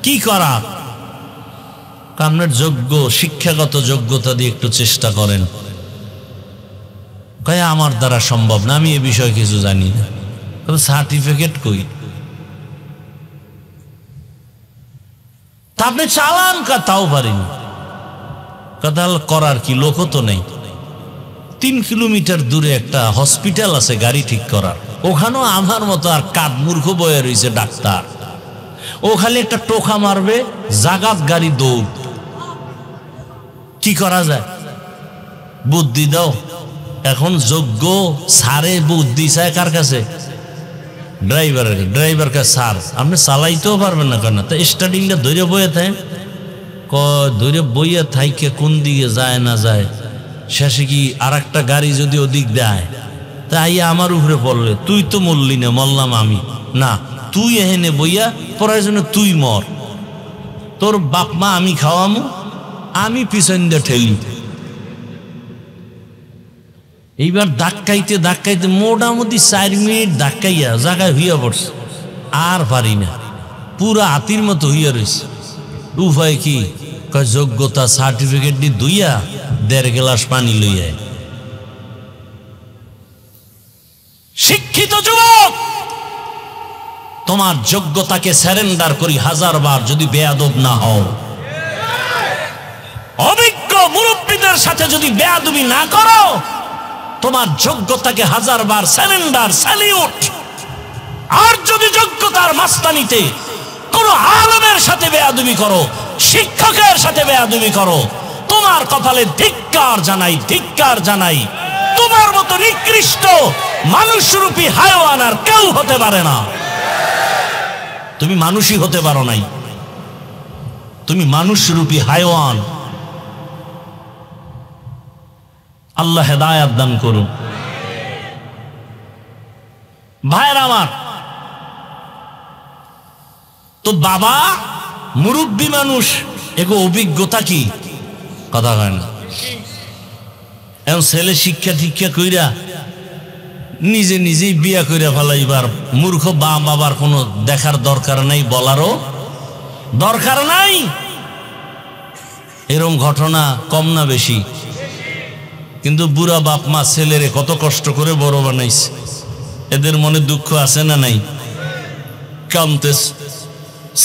কি করা? আপনার যোগ্য শিক্ষাগত যোগ্যতা দিয়ে একটু চেষ্টা করেন। কয় আমার দ্বারা সম্ভব না, আমি এ বিষয়ে কিছু জানি না। সার্টিফিকেট কই? তা আপনি চালান, তাও পারেনি। কথা করার কি? লোকও তো নেই। 3 কিলোমিটার দূরে একটা হসপিটাল আছে গাড়ি ঠিক করার, ওখানেও আমার মতো আর কাঠ মূর্খ বয়ে রয়েছে ডাক্তার। ও খালি একটা টোকা মারবে, জাগাত গাড়ি দৌড়। কি করা যায়? বুদ্ধি দাও। এখন যোগ্য সারে বুদ্ধি চায় কার কাছে? ড্রাইভারের। ড্রাইভার কাছে, স্যার আপনি চালাইতেও পারবেন না কেন? তা স্টার্টিংটা ধরে বইয়ে থাকেন। ধরে বইয়ে থাইকে কোন দিকে যায় না যায়, শেষে কি আর একটা গাড়ি যদি ওদিক দেয়, তাই আমার উপরে পড়লে, তুই তো মরলি না, মরলাম আমি। না, তুই এহেনে বইয়া পড়ার জন্য তুই মর, তোর বাপ মা আমি খাওয়ামু, আমি পিছন দিয়ে ঠেলি। এইবার ধাক্কাইতে ধাক্কাইতে মোটামুটি 4 মিনিট ধাক্কাইয়া জায়গায় হইয়া পড়ছে, আর পারি না, পুরা হাতির মতো হইয়া রয়েছে। উপায় কি? যোগ্যতা সার্টিফিকেট দিয়ে দুইয়া 1.5 গ্লাস পানি লইয়া। শিক্ষিত যুবক, তোমার যোগ্যতাকে স্যারেন্ডার করি 1000 বার, যদি বেয়াদব না হও। অভিজ্ঞ মুরব্বীদের সাথে যদি বেয়াদবি না করো, তোমার যোগ্যতাকে 1000 বার স্যারেন্ডার, স্যালিউট। আর যদি যোগ্যতার মাস্তানিতে কোন আলেমের সাথে বেয়াদবি করো, শিক্ষকের সাথে বেয়াদবি করো, তোমার কপালে ধিক্কার জানাই, ধিক্কার জানাই। তোমার মতো নিকৃষ্ট মানুষরূপী হায়াওয়ান আর কেউ হতে পারে না। তুমি মানুষই হতে পারো নাই, তুমি মানুষরূপী হায়াওয়ান। আল্লাহ হেদায়েত দান করুন। ভাইরা আমার, তো বাবা মুরব্বী মানুষ, এগো অভিজ্ঞতা কি, কথা হয় না। এখন ছেলে শিক্ষা টিক্ষা কইরা নিজে নিজেই বিয়া কইরা ফেলাইবার মূর্খ বাবার কোনো দেখার দরকার নাই, বলারও দরকার নাই। এরকম ঘটনা কম না বেশি? কিন্তু বুড়া বাপ মা ছেলেরে কত কষ্ট করে বড় বানাইছে, এদের মনে দুঃখ আছে না নাই? কামতেস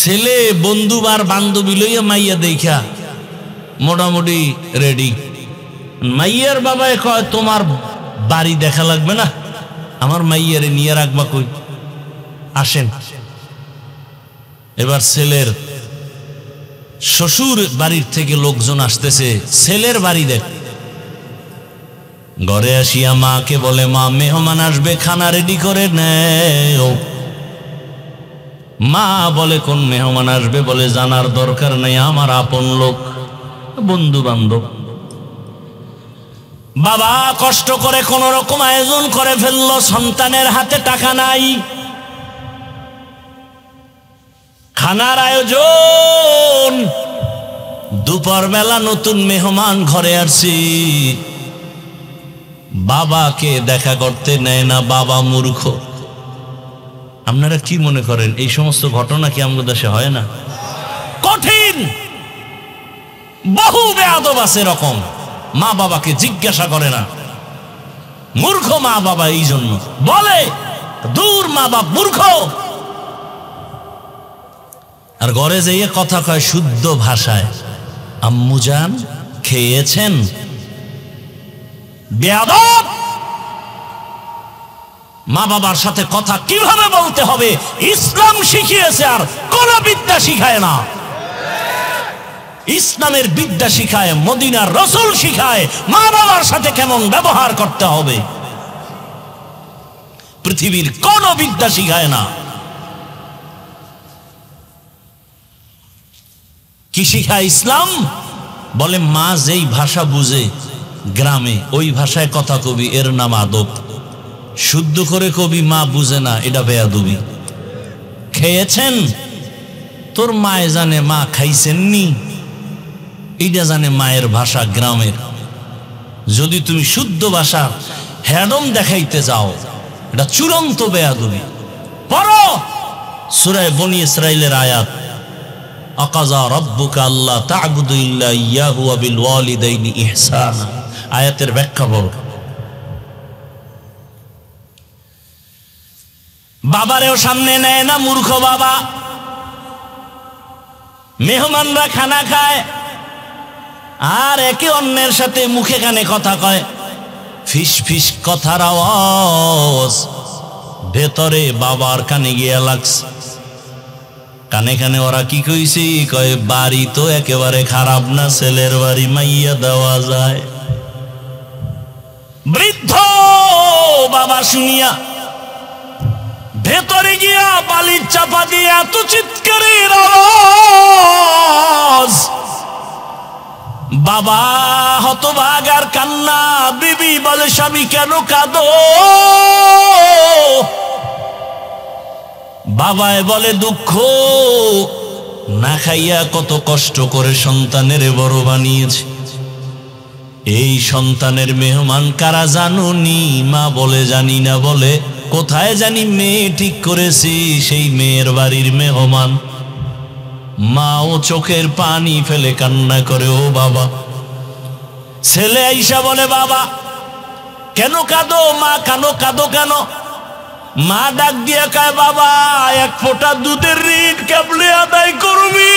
ছেলে বন্ধু আর বান্ধবী লইয়া মাইয়া দেখা মোটামুটি রেডি। মাইয়ার বাবায় কয় তোমার বাড়ি দেখা লাগবে না, আমার মাইয়ারে নিয়ে রাখবা কই, আসেন। এবার ছেলের শ্বশুর বাড়ির থেকে লোকজন আসতেছে, ছেলের বাড়ি দেখ। ঘরে আসিয়া মাকে বলে, মা মেহমান আসবে, খানা রেডি করে নেও। মা বলে, কোন মেহমান আসবে? বলে, জানার দরকার নেই, আমার আপন লোক, বন্ধু বান্ধব। বাবা কষ্ট করে কোন রকম আয়োজন করে ফেললো, সন্তানের হাতে টাকা নাই, খানার আয়োজন। দুপুর বেলা নতুন মেহমান ঘরে আসছি, বাবাকে দেখা করতে নেয় না, বাবা মূর্খ। আপনারা কি মনে করেন এই সমস্ত ঘটনা কি আমাদের দেশে হয় না? কঠিন, বহু বেয়াদব আছে এরকম, মা বাবাকে জিজ্ঞাসা করে না। মূর্খ মা বাবা, এই জন্য বলে দূর মা বাপ মূর্খ। আর ঘরে যেয়ে কথা কয় শুদ্ধ ভাষায়, আম্মুজান খেয়েছেন? বেয়াদব। মা বাবার সাথে কথা কিভাবে বলতে হবে ইসলাম শিখিয়েছে, আর কোন বিদ্যা শিখায় না। ইসলামের বিদ্যা শিখায়, মদিনার রাসূল শিখায় মা বাবার সাথে কেমন ব্যবহার করতে হবে। পৃথিবীর কোন বিদ্যা শিখায় না। কি শিখায় ইসলাম? বলে মা যেই ভাষা বুঝে গ্রামে ওই ভাষায় কথা কবি, এর নাম আদব। শুদ্ধ করে কবি মা বুঝে না, এটা বেয়াদবি। খেয়েছেন? তোর মায়ে জানে মা খাইছেননি, এইটা জানে মায়ের ভাষা গ্রামের। যদি তুমি শুদ্ধ ভাষা হ্যাডম দেখাইতে যাও, এটা চূড়ান্ত বেয়াদবি। পড়ো সূরা বনী ইসরাঈলের আয়াত, আকাযা রাব্বুকা আল্লা তা'বুদু ইল্লা ইয়াহু ওয়া বিল ওয়ালিদাইনি ইহসানা। আয়াতের ব্যাখ্যা বলো। বাবারেও সামনে নেয় না, মূর্খ বাবা। মেহমানরা খানা খায় আর একে অন্যের সাথে মুখে কানে কথা কয়, ফিস ফিস কথার আওয়াজ ভেতরে বাবার কানে গিয়া লাগছে। কানে কানে ওরা কি কইছি, কয় বাড়ি তো একেবারে খারাপ না, ছেলের বাড়ি মাইয়া দেওয়া যায়। বৃদ্ধ বাবা শুনিয়া ভেতরে গিয়া বালির চাপা দিয়ে এত চিৎকারের আওয়াজ, বাবা হতভাগ আর কান্না। বিবি বলে, স্বামী কেন কাঁদো? বাবায় বলে, দুঃখ না খাইয়া কত কষ্ট করে সন্তানের বড় বানিয়েছে, এই সন্তানের মেহমান কারা জানুনি? মা বলে, জানি না। বলে, কোথায় জানি মেয়ে ঠিক করেছি, সেই মেয়ের বাড়ির মেহমান। মা ও চোখের পানি ফেলে কান্না করে, ও বাবা। ছেলে আইসা বলে, বাবা কেন কাঁদো? মা কানো কাঁদো কেন? মা ডাক দিয়া কয়, বাবা এক ফোঁটা দুধের ঋণ কেবলে আদায় করবি?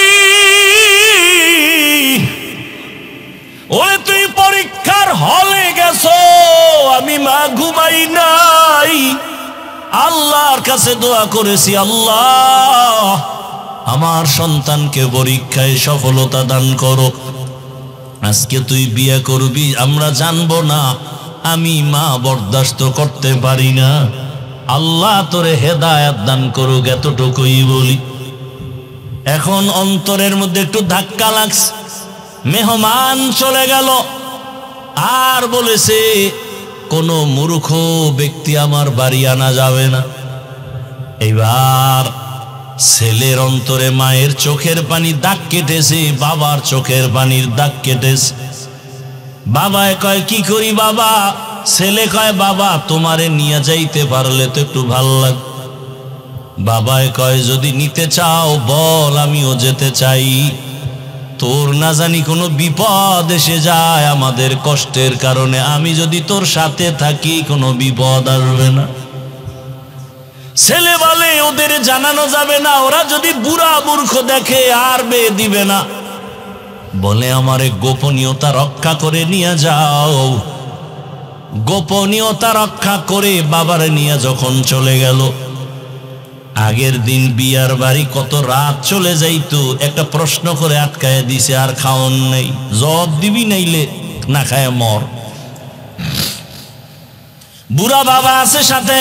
ওরে তুই পরীক্ষার হলে গেছো, আমি মা ঘুমাই নাই, আল্লাহর কাছে দোয়া করেছি, আল্লাহ আমার সন্তানকে পরীক্ষায় সফলতা দান করো। আজকে তুই বিয়ে করবি, আমরা জানবো না, আমি মা বরদাস্ত করতে পারি না, আল্লাহ তোরে হেদায়েত দান করুক, এতটুকুই বলি। এখন অন্তরের মধ্যে একটু ধাক্কা লাগছে, মেহমান চলে গেল, আর বলেছে কোনো মূর্খ ব্যক্তি আমার বাড়ি আনা যাবে না। এইবার ছেলের অন্তরে মায়ের চোখের পানি দাগ কেটেছে, বাবার চোখের পানির দাগ কেটেছে। বাবায় কয় কি করি বাবা? ছেলে কয় বাবা তোমারে নিয়ে যাইতে পারলে তো একটু ভাল লাগ। বাবায় কয় যদি নিতে চাও বল, আমিও যেতে চাই, তোর না জানি কোনো বিপদ এসে যায় আমাদের কষ্টের কারণে, আমি যদি তোর সাথে থাকি কোনো বিপদ আসবে না। ছেলে বলে ওদের জানানো যাবে না, ওরা যদি বুড়া মূর্খ দেখে আর বিয়ে দিবে না। বলে আমারে গোপনীয়তা রক্ষা করে নিয়ে যাও। গোপনীয়তা রক্ষা করে বাবারে নিয়ে যখন চলে গেল, আগের দিন বিয়ার বাড়ি কত রাত চলে যাইতো, একটা প্রশ্ন করে আটকায় দিছে, আর খাওন নেই, জবাব দিবি নাইলে না খায় মর। বুড়া বাবা আছে সাথে,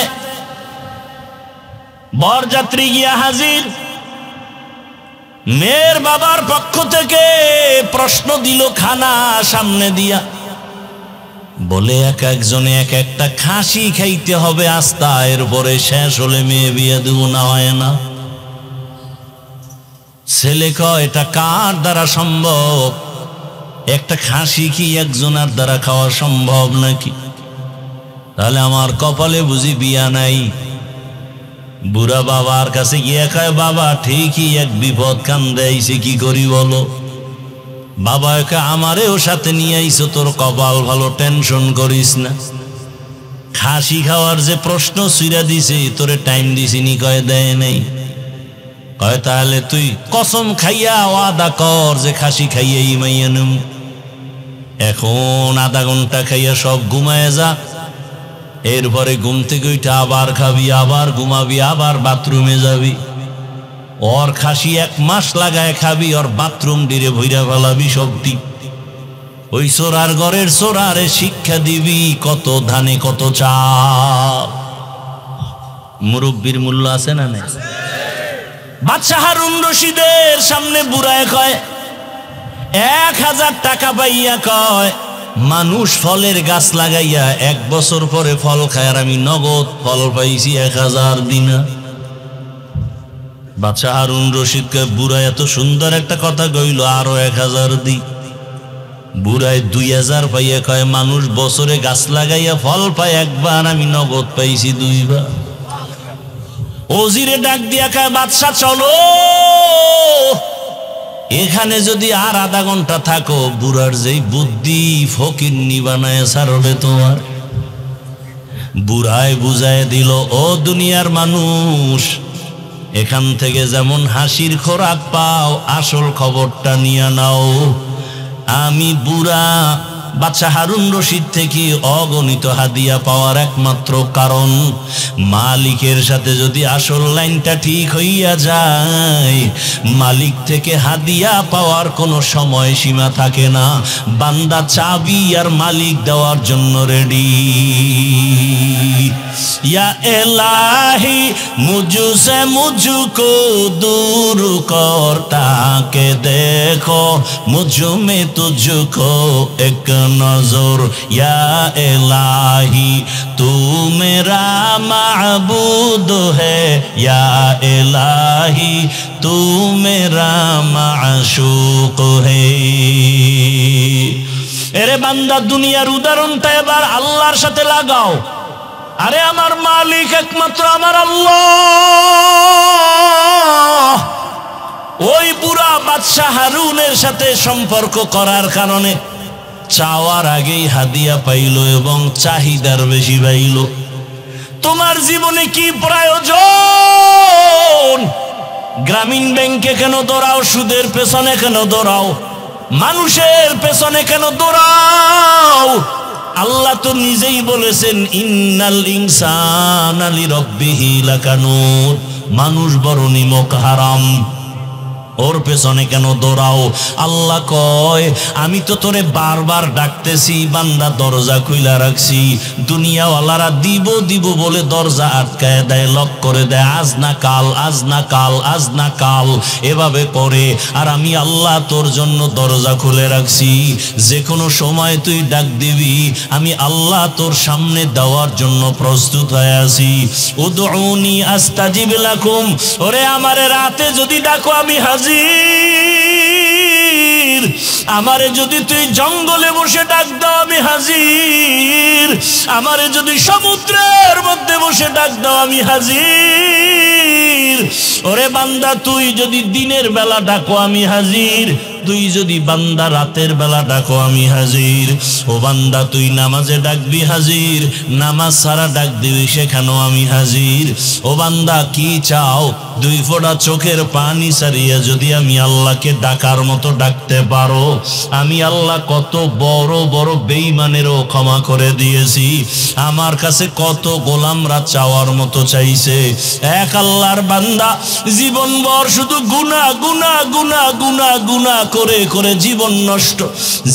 বরযাত্রী গিয়া হাজির। মেয়ের বাবার পক্ষ থেকে প্রশ্ন দিল খানা সামনে দিয়া, বলে এক একজনে এক একটা খাসি খাইতে হবে আস্তা, এরপরে শেষ হলে মেয়ে বিয়ে দেব, না হয় না। ছেলে কয় এটা কার দ্বারা সম্ভব? একটা খাসি কি একজনের দ্বারা খাওয়া সম্ভব নাকি? তাহলে আমার কপালে বুঝি বিয়া নাই। বুড়া বাবার কাছে গিয়ে কয় বাবা ঠিকই এক বিপদ কান্দে আইছে, কি করি বলো? বাবা একে আমারেও সাথে নিয়ে আইছো, তোর কপাল ভালো, টেনশন করিস না। খাসি খাওয়ার যে প্রশ্ন সুইরা দিছে, তোরে টাইম দিছিনি? কয় দেয় নাই। কয় তাহলে তুই কসম খাইয়া ওয়াদা কর যে খাসি খাইয়া ইমাইয়া নেম। এখন আধা ঘন্টা খাইয়া সব ঘুমায় যা, এরপরে ঘুম থেকে উঠে আবার খাবি, আবার ঘুমাবি, আবার বাথরুমে যাবি। ওর খাসি 1 মাস লাগায় খাবি, ওর বাথরুম ডিরে ভইরা ফেলাবি সবটি। ওই চোরার ঘরের চোরারে শিক্ষা দিবি কত ধানে কত চাল। মুরব্বির মূল্য আছে না নাই? বাদশাহ হারুন রশিদের সামনে বুড়ায় কয় 1000 টাকা পাইয়া কয় মানুষ ফলের গাছ লাগাইয়া 1 বছর পরে ফল খায়, আর আমি নগদ ফল পাইছি 1000 দিনা। বাদশাহ হারুন রশিদ কয় বুড়া এত সুন্দর একটা কথা কইল, আরো 1000 দি। বুড়ায় 2000 পাইয়া কয় মানুষ বছরে গাছ লাগাইয়া ফল পায় একবার, আমি নগদ পাইছি 2 বার। ওজিরে ডাক দিয়া কয় বাদশাহ চলো, এখানে যদি আর আধা ঘন্টা থাকো বুড়ার যেই বুদ্ধি ফকিন্নি বানায় ছাড়বে তোমার। বুড়ায় বুঝায় দিল ও দুনিয়ার মানুষ, এখান থেকে যেমন হাসির খোরাক পাও আসল খবরটা নিয়ে নাও। আমি বুড়া বাদশাহ হারুন রশিদ থেকে অগণিত হাদিয়া পাওয়ার একমাত্র কারণ, মালিকের সাথে যদি আসল লাইনটা ঠিক হইয়া যায়, মালিক থেকে হাদিয়া পাওয়ার কোনো সময় সীমা থাকে না। বান্দা চাবি আর মালিক দেওয়ার জন্য রেডি। या इलाही मुझसे मुझको दूर करता के देखो, मुझ में तुझको एक नजर। या इलाही तू मेरा माबूद है, या इलाही तू मेरा माशूक है। এরে বান্দা দুনিয়ার উদাহরণটা এবার আল্লাহর সাথে লাগাও। আরে আমার মালিক একমাত্র আমার আল্লাহ। ওই বুড়া বাদশাহ হারুনের সাথে সম্পর্ক করার কারণে চাওয়ার আগেই হাদিয়া পাইল এবং চাহিদার বেশি পাইল। তোমার জীবনে কি প্রয়োজন? গ্রামীণ ব্যাংকে কেন দৌড়াও? সুদের পেছনে কেন দৌড়াও? মানুষের পেছনে কেন দৌড়াও? আল্লাহ তো নিজেই বলেছেন ইন্নাল ইনসানা লিরাব্বিহি লাকানুত, মানুষ বড় নিমক হারাম। ওর পেছনে কেন দৌড়াও? আল্লাহ কয় আমি তো তোরে বারবার ডাকতেছি, বান্দা দরজা খুইলা রাখছি। দুনিয়াওয়ালারা দিব দিব বলে দরজা আটকায় দেয়, লক করে দেয়, আজ না কাল, আজ না কাল, আজ না কাল এভাবে করে। আর আমি আল্লাহ তোর জন্য দরজা খুলে রাখছি, যে কোনো সময় তুই ডাক দিবি, আমি আল্লাহ তোর সামনে দেওয়ার জন্য প্রস্তুত হয়ে আছি। উদউনি আস্তাজিব লাকুম, ওরে আমারে রাতে যদি ডাকো আমি হাজির, আমারে যদি তুই জঙ্গলে বসে ডাক দাও আমি হাজির, আমারে যদি সমুদ্রের মধ্যে বসে ডাক দাও আমি হাজির। ওরে বান্দা তুই যদি দিনের বেলা ডাকো আমি হাজির, তুই যদি বান্দা রাতের বেলা ডাকো আমি হাজির। ও বান্দা তুই নামাজে ডাকবি হাজির, নামাজ ছাড়া ডাক দিবি সেখানেও আমি হাজির। ও বান্দা কি চাও? দুই ফোঁটা চোখের পানি ছাড়িয়ে যদি আমি আল্লাহকে ডাকার মতো ডাকতে পারো, আমি আল্লাহ কত বড় বড় বেঈমানেরও ক্ষমা করে দিয়েছি। আমার কাছে কত গোলামরা চাওয়ার মতো চাইছে। এক আল্লাহর বান্দা জীবনভর শুধু গুনাহ গুনাহ গুনাহ গুনাহ গুনাহ করে করে জীবন নষ্ট,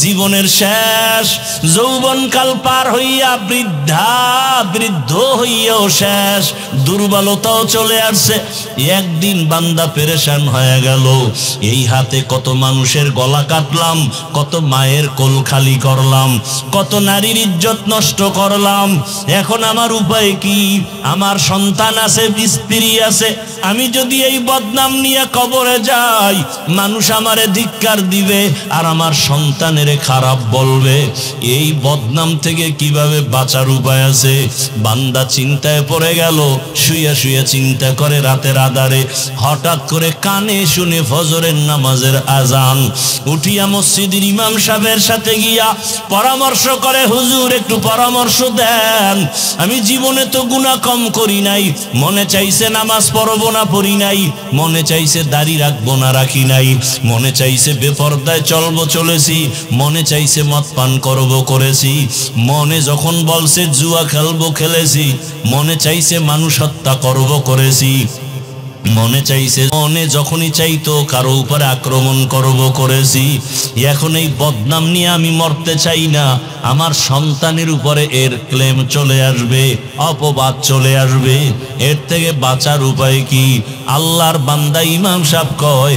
জীবনের শেষ যৌবনকাল পার হইয়া বৃদ্ধ হইয়াও শেষ, দুর্বলতাও চলে আসছে। একদিন বান্দা পেরেশান হয়ে গেল, এই হাতে কত মানুষের গলা কাটলাম, কত মায়ের কোল খালি করলাম, কত নারীর ইজ্জত নষ্ট করলাম, এখন আমার উপায় কি? আমার সন্তান আছে, স্ত্রী আছে, আমি যদি এই বদনাম নিয়ে কবরে যাই, মানুষ আমারে ধিক্কার দিবে আর আমার সন্তানের খারাপ বলবে। এই বদনাম থেকে কিভাবে বাঁচার উপায় আছে? বান্দা চিন্তায় পড়ে গেল, শুয়ে শুয়ে চিন্তা করে রাতের আধারে। হঠাৎ করে কানে শুনে ফজরের নামাজের আজান, উঠিয়া মসজিদের ইমাম সাহেবের সাথে গিয়া পরামর্শ করে, হুজুর একটু পরামর্শ দেন, আমি জীবনে তো গুনাহ কম করি নাই, মনে চাইছে নামাজ পড়বো না পড়ি নাই, মনে চাইছে দাড়ি রাখবো না রাখি নাই, মনে চাইছে বেপরদায় চলবো চলেছি, মনে চাইছে মদ পান করবো করেছি, মনে যখন বলছে জুয়া খেলবো খেলেছি, মনে চাইছে মানুষ হত্যা করবো করেছি, মনে চাইছে, মনে যখনই চাইতো কারো উপরে আক্রমণ করব করেছি। এখন এই বদনাম নিয়ে আমি মরতে চাই না, আমার সন্তানের উপরে এর ক্লেম চলে আসবে, অপবাদ চলে আসবে। এর থেকে বাঁচার উপায় কি? আল্লাহর বান্দা ইমাম সাহেব কয়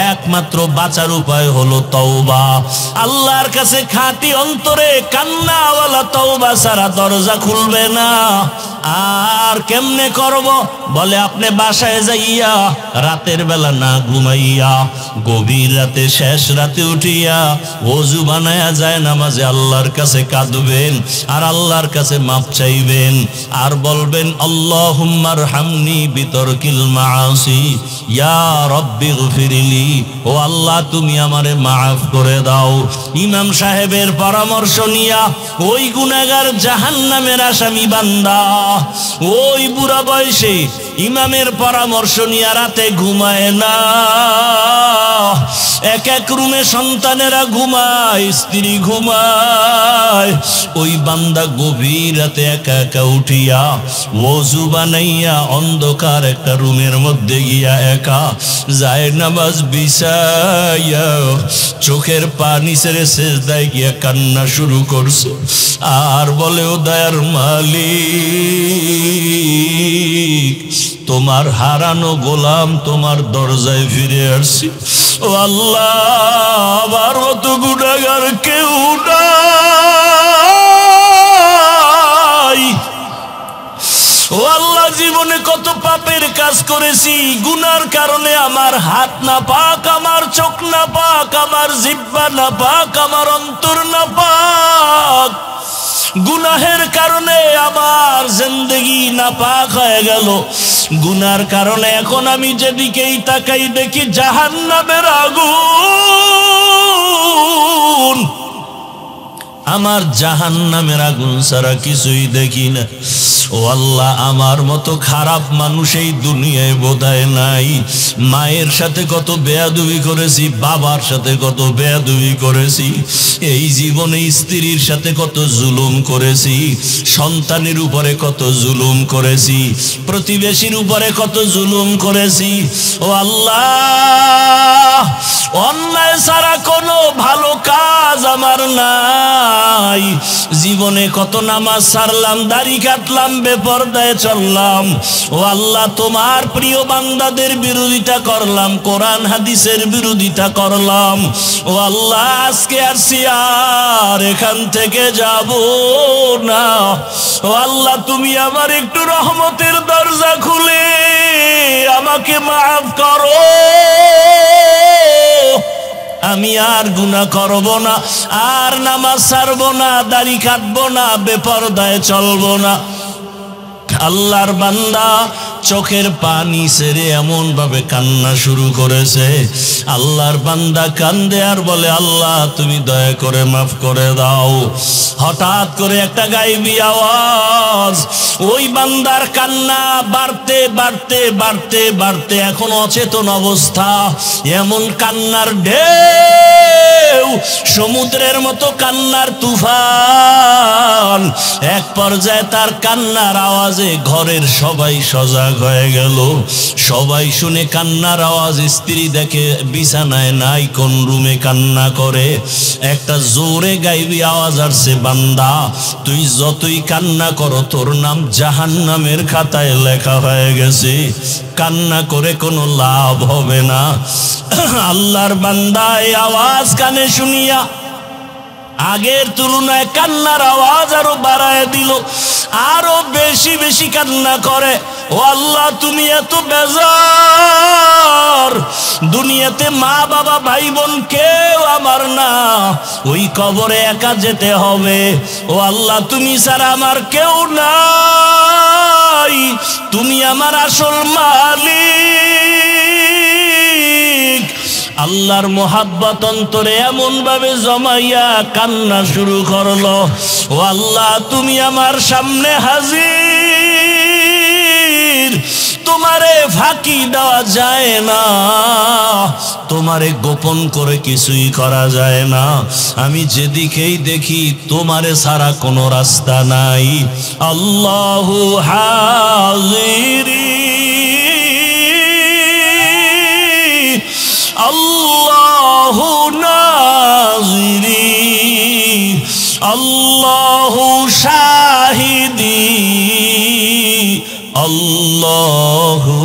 একমাত্র বাঁচার উপায় হলো তওবা। আল্লাহর কাছে খাঁটি অন্তরে কান্নাওয়ালা তওবা ছাড়া দরজা খুলবে না। আর কেমনে করব? বলে আপনি বাসায় যাইয়া রাতের বেলা না ঘুমাইয়া গভীর রাতে শেষ রাতে উঠিয়া ওযু বানায়া যায় নামাজে আল্লাহর কাছে কাঁদবেন আর আল্লাহর কাছে মাপ চাইবেন আর বলবেন আল্লাহুম্মারহামনি বিতরকিল মাআসি ইয়া রাব্বি গফিরলি, ও আল্লাহ তুমি আমারে মাফ করে দাও। ইমাম সাহেবের পরামর্শ নিয়া ওই গুনাহগার জাহান্নামের আসামি বান্দা ওই বুড়া বয়সে ইমামের পরামর্শ নিয়ে রাতে ঘুমায় না। এক এক রুমে সন্তানেরা ঘুমায়, স্ত্রী ঘুমায়, ওই বান্দা গভীর রাতে একা একা উঠিয়া ওযু বানাইয়া অন্ধকার একটা রুমের মধ্যে গিয়া একা যায় নামাজ বিছাইয়া চোখের পানি ছেড়ে সেজদায় গিয়া কান্না শুরু করছে আর বলে, ও দয়ার মালিক, তোমার হারানো গোলাম তোমার দরজায় ফিরে আসছি। ও আল্লাহ, আমার মতো গুনাহগার কেউ নাই। ও আল্লাহ, জীবনে কত পাপের কাজ করেছি, গুনার কারণে আমার হাত না পাক, আমার চোখ না পাক, আমার জিহ্বা না পাক, আমার অন্তর না পাক। গুনাহের কারণে আমার জিন্দেগি নাপাক হয়ে গেল। গুনার কারণে এখন আমি যেদিকেই তাকাই দেখি জাহান্নামের আগুন। আমার জাহান্নামের আগুন ছাড়া কিছুই দেখি না। ও আল্লাহ, আমার মতো খারাপ মানুষ এই দুনিয়ায় বোধহয় নাই। মায়ের সাথে কত বেয়াদবি করেছি, বাবার সাথে কত বেয়াদবি করেছি, এই জীবনে স্ত্রীর সাথে কত জুলুম করেছি, সন্তানের উপরে কত জুলুম করেছি, প্রতিবেশীর উপরে কত জুলুম করেছি। ও আল্লাহ, অন্যায় ছাড়া কোনো ভালো কাজ আমার নাই। জীবনে কত নামাজ ছাড়লাম, দাড়ি কাটলাম, বেপরদায় চললাম। ও আল্লাহ, তোমার প্রিয় বান্দাদের বিরোধিতা করলাম, কোরআন হাদিসের বিরোধিতা করলাম। ও আল্লাহ, আজকে আর এখান থেকে যাব না। ও আল্লাহ, তুমি আমার একটু রহমতের দরজা খুলে আমাকে মাফ করো। আমি আর গুনাহ করব না, আর নামাজ ছাড়ব না, দাড়ি কাটবো না, বেপরদায় চলবো না। আল্লাহর বান্দা চোখের পানি ছেড়ে এমন ভাবে কান্না শুরু করেছে। আল্লাহর বান্দা কান্দে আর বলে, আল্লাহ তুমি দয়া করে মাফ করে দাও। হঠাৎ করে একটা গায়েবী আওয়াজ, ওই বান্দার কান্না বাড়তে বাড়তে বাড়তে বাড়তে এখন অচেতন অবস্থা। এমন কান্নার ঢেউ, সমুদ্রের মতো কান্নার তুফান। এক পর্যায়ে তার কান্নার আওয়াজে ঘরের সবাই সজাগ হয়ে গেল। সবাই শুনে কান্নার আওয়াজ, স্ত্রী দেখে বিছানায় নাই, কোন রুমে কান্না করে। একটা জোরে গাইবি আওয়াজ আসছে, বান্দা তুই যতই কান্না করো তোর নাম জাহান্নামের খাতায় লেখা হয়ে গেছে, কান্না করে কোনো লাভ হবে না। আল্লাহর বান্দা এই আওয়াজ কানে শুনিয়া আগের তুলনায় কান্নার আওয়াজ আরো বাড়ায় দিল, আরো বেশি বেশি কান্না করে। ও আল্লাহ, তুমি এত বেজার, দুনিয়াতে মা বাবা ভাই বোন কেউ আমার না, ওই কবরে একা যেতে হবে। ও আল্লাহ, তুমি ছাড়া আমার কেউ নাই, তুমি আমার আসল মালিক। আল্লাহর মোহাব্বত অন্তরে এমন ভাবে জমাইয়া কান্না শুরু করলো। ও আল্লাহ, তুমি আমার সামনে হাজির, তোমারে ফাঁকি দেওয়া যায় না, তোমারে গোপন করে কিছুই করা যায় না। আমি যেদিকেই দেখি তোমারে ছাড়া কোনো রাস্তা নাই। আল্লাহু হাজিরি, আল্লাহু নাজিরি, আল্লাহু শাহিদি, আল্লাহু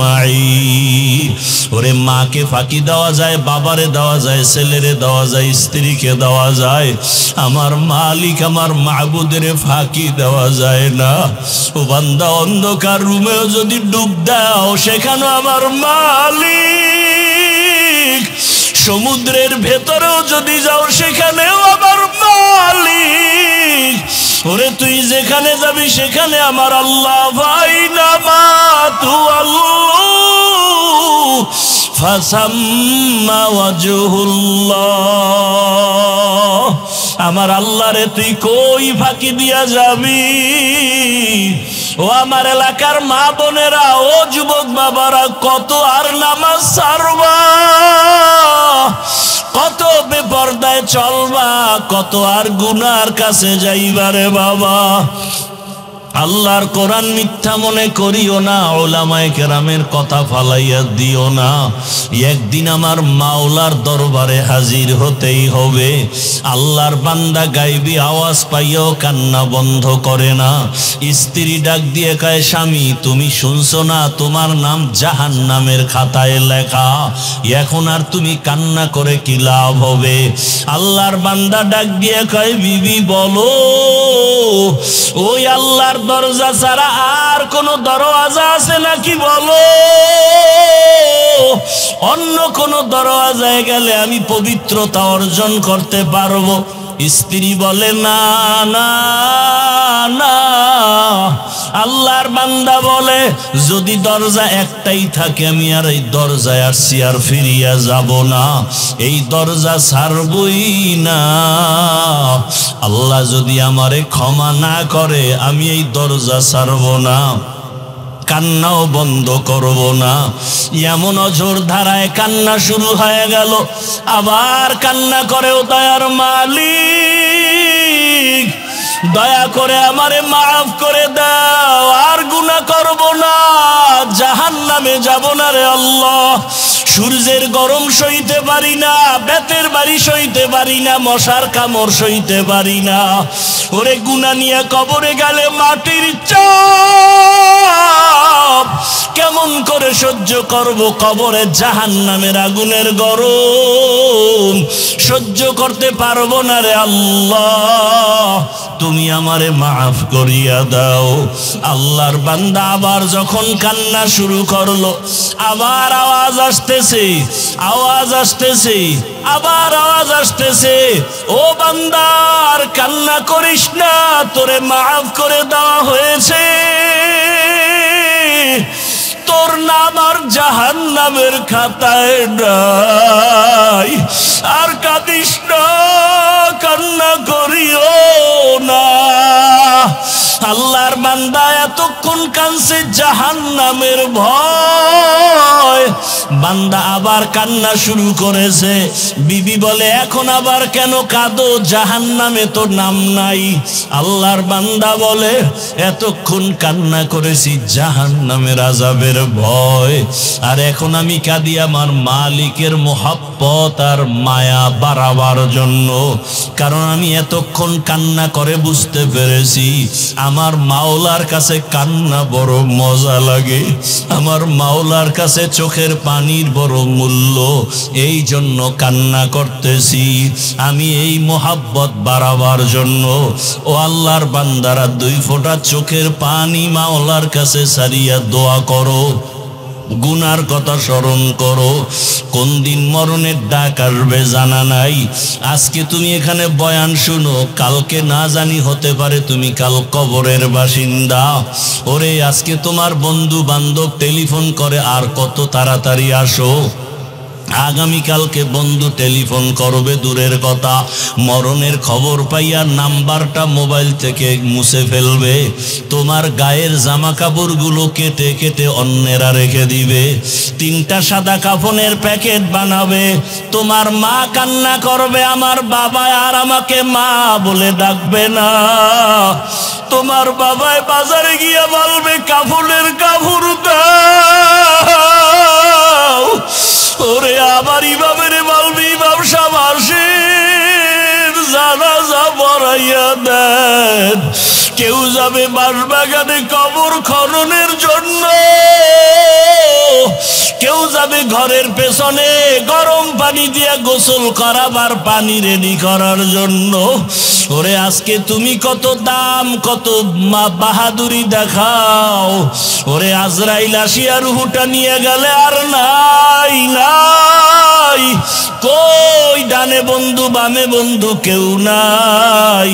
মাই। ওরে মাকে ফাঁকি দেওয়া যায়, বাবারে দেওয়া যায়, ছেলেরে দেওয়া যায়, স্ত্রীকে দেওয়া যায়, আমার মালিক আমার মাহবুদের ফাঁকি দেওয়া যায় না। ও বান্দা, অন্ধকার রুমেও যদি ডুব দাও সেখানে আমার মালিক, সমুদ্রের ভেতরেও যদি যাও সেখানেও আমার মালিক। ওরে তুই যেখানে যাবি সেখানে আমার আল্লাহ। ভাইনা মা তু আল্লাহ ফাসাম্মা ওয়াজহুল্লাহ, আমার আল্লাহ রে তুই কই ফাঁকি দিয়া যাবি? ও আমার এলাকার মা বোনেরা, ও যুবক বাবারা, কত আর নামাজ ছাড়বা, কত বেপরদায় চলবা, কত আর গুনার কাছে যাইবারে বাবা। আল্লাহর কোরআন মিথ্যা মনে করিও না, ওলামায়ে কেরামের কথা ফালাইয়া দিও না। একদিন আমার মাওলার দরবারে হাজির হতেই হবে। আল্লাহর বান্দা গায়বী আওয়াজ পাইয়াও কান্না বন্ধ করে না। স্ত্রী ডাক দিয়ে কয়, স্বামী তুমি শুনছো না, তোমার নাম জাহান্নামের খাতায় লেখা, এখন আর তুমি কান্না করে কি লাভ হবে? আল্লাহর বান্দা ডাক দিয়ে কয়, বিবি বলো, ওই আল্লাহর দরজা ছাড়া আর কোন দরওয়াজা আছে নাকি বলো? অন্য কোন দরওয়াজায় গেলে আমি পবিত্রতা অর্জন করতে পারবো। স্ত্রী বলে না না না। আল্লাহর বান্দা বলে যদি দরজা একটাই থাকে আমি আর এই দরজায় আসছি আর ফিরিয়া যাব না, এই দরজা ছাড়বই না। আল্লাহ যদি আমারে ক্ষমা না করে আমি এই দরজা ছাড়ব না, কান্নাও বন্ধ করব না। এমন অঝোর ধারায় কান্না শুরু হয়ে গেল। আবার কান্না করে, ও দয়ার মালিক দয়া করে আমারে মাফ করে দাও, আর গুনাহ করব না, জাহান্নামে যাব না রে আল্লাহ। সূর্যের গরম সইতে পারি না, বেতের বাড়ি সইতে পারি না, মশার কামড় সইতে পারি না। ওরে গুনাহ নিয়ে কবরে গেলে মাটির চাপ কেমন করে সহ্য করব? কবরে জাহান্নামের আগুনের গরম সহ্য করতে পারবো না রে আল্লাহ, তুমি আমারে মাফ করিয়া দাও। আল্লাহর বান্দা আবার যখন কান্না শুরু করলো, আবার আওয়াজ আসতেছে, আওয়াজ আসতেছে, আবার আওয়াজ আসতেছে, ও বান্দার কান্না করিস না, তোরে মাফ করে দেওয়া হয়েছে, তোর নাম আর জাহান্নামের খাতায় নাই, আর কাঁদিস না, কান্না করিও না। আল্লাহর বান্দা এতক্ষণ কাঁদছে জাহান্নামের ভয়, বান্দা আবার কান্না শুরু করেছে। বিবি বলে এখন আবার কেন কাঁদো, জাহান্নামে তো নাম নাই। আল্লাহর বান্দা বলে এতক্ষণ কান্না করেছি জাহান্নামের আযাবের ভয়, আর এখন আমি কাঁদি আমার মালিকের মোহাব্বত আর মায়া বাড়াবার জন্য। কারণ আমি এতক্ষণ কান্না করে বুঝতে পেরেছি আমার মাওলার কাছে কান্না বড় মজা লাগে, আমার মাওলার কাছে চোখের পানির বড় মূল্য, এই জন্য কান্না করতেছি আমি এই মোহাব্বত বাড়াবার জন্য। ও আল্লাহর বান্দারা, 2 ফোঁটা চোখের পানি মাওলার কাছে সারিয়া দোয়া করো, গুনার কথা স্মরণ করো। কোন দিন মরণের ডাক আসবে জানা নাই। আজকে তুমি এখানে বয়ান শুনো, কালকে না জানি হতে পারে তুমি কাল কবরের বাসিন্দা। ওরে আজকে তোমার বন্ধু বান্ধব টেলিফোন করে আর কত তাড়াতাড়ি আসো, আগামীকালকে বন্ধু টেলিফোন করবে দূরের কথা, মরণের খবর পাইয়া নাম্বারটা মোবাইল থেকে মুছে ফেলবে, তোমার গায়ের জামা কাপড়গুলো কেটে কেটে অন্যেরা রেখে দিবে, 3টা সাদা কাফনের প্যাকেট বানাবে। তোমার মা কান্না করবে, আমার বাবা আর আমাকে মা বলে ডাকবে না। তোমার বাবায় বাজারে গিয়া বলবে কাফনের কাপড় দাও, ওরে আবার ইমামের বলবি ইমাম সাহেব আসেন জানাজা পড়াইয়া দেন। কেউ যাবে বাঁশবাগানে কবর খননের জন্য, কেউ যাবে ঘরের পেছনে গরম পানি দিয়ে গোসল করাবার পানি রেডি করার জন্য। ওরে আজকে তুমি কত দাম কত বাহাদুরি দেখাও, ওরে আজরাইল আসিয়া রুহুটা নিয়ে গেলে আর নাই নাই, কই ডানে বন্ধু বামে বন্ধু কেউ নাই।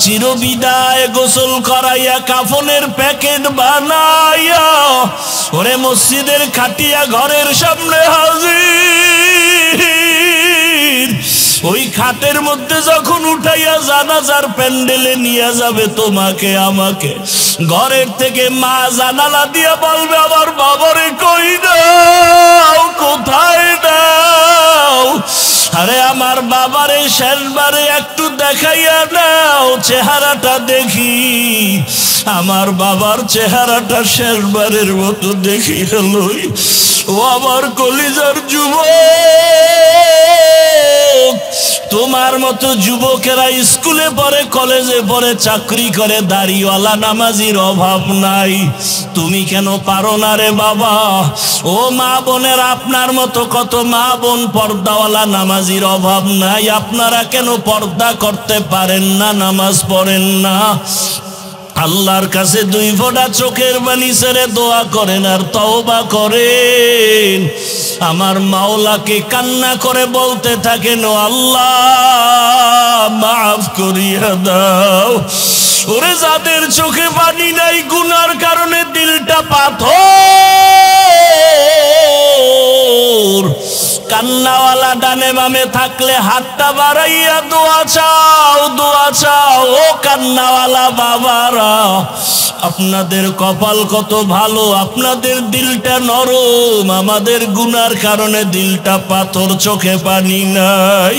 চিরবিদায় গোসল করাইয়া কাফনের প্যাকেট বানাইয়া ওরে মসজিদের খাটিয়া ঘরের সামনে হাজির। ওই খাটের মধ্যে যখন উঠাইয়া জানাজার প্যান্ডেলে নিয়ে যাবে তোমাকে আমাকে, ঘরের থেকে মা জানালা দিয়া বলবে আমার বাবারে কই দাও, কোথায় দাও? আরে আমার বাবারে শেষবারে একটু দেখাইয়া নাও, চেহারাটা দেখি। আমার বাবার চেহারাটা শেষবারের মতো দেখি লই। ও আমার কলিজার যুবক, তোমার মতো যুবকেরা স্কুলে পড়ে, কলেজে পড়ে, চাকরি করে, দাড়িওয়ালা নামাজির অভাব নাই। তুমি কেন পারো না রে বাবা? ও মা বোনের, আপনার মতো কত মা বোন পর্দাওয়ালা নামাজির অভাব নাই। আপনারা কেন পর্দা করতে পারেন না, নামাজ পড়েন না? আল্লাহর কাছে 2 ফোঁটা চোখের পানি ছেড়ে দোয়া করেন আর তওবা করেন। আমার মাওলাকে কান্না করে বলতে থাকেন, ও আল্লাহ মাফ করিয়া দাও। ওরে যাদের চোখে পানি নাই, গুনার কারণে দিলটা পাথর, কান্নাওয়ালা ডানে বামে থাকলে হাতটা বাড়াইয়া দোয়া চাও, দোয়া চাও। ও কান্নাওয়ালা বাবারা, আপনাদের কপাল কত ভালো, আপনাদের দিলটা নরম। আমাদের গুনার কারণে দিলটা পাথর, চোখে পানি নাই।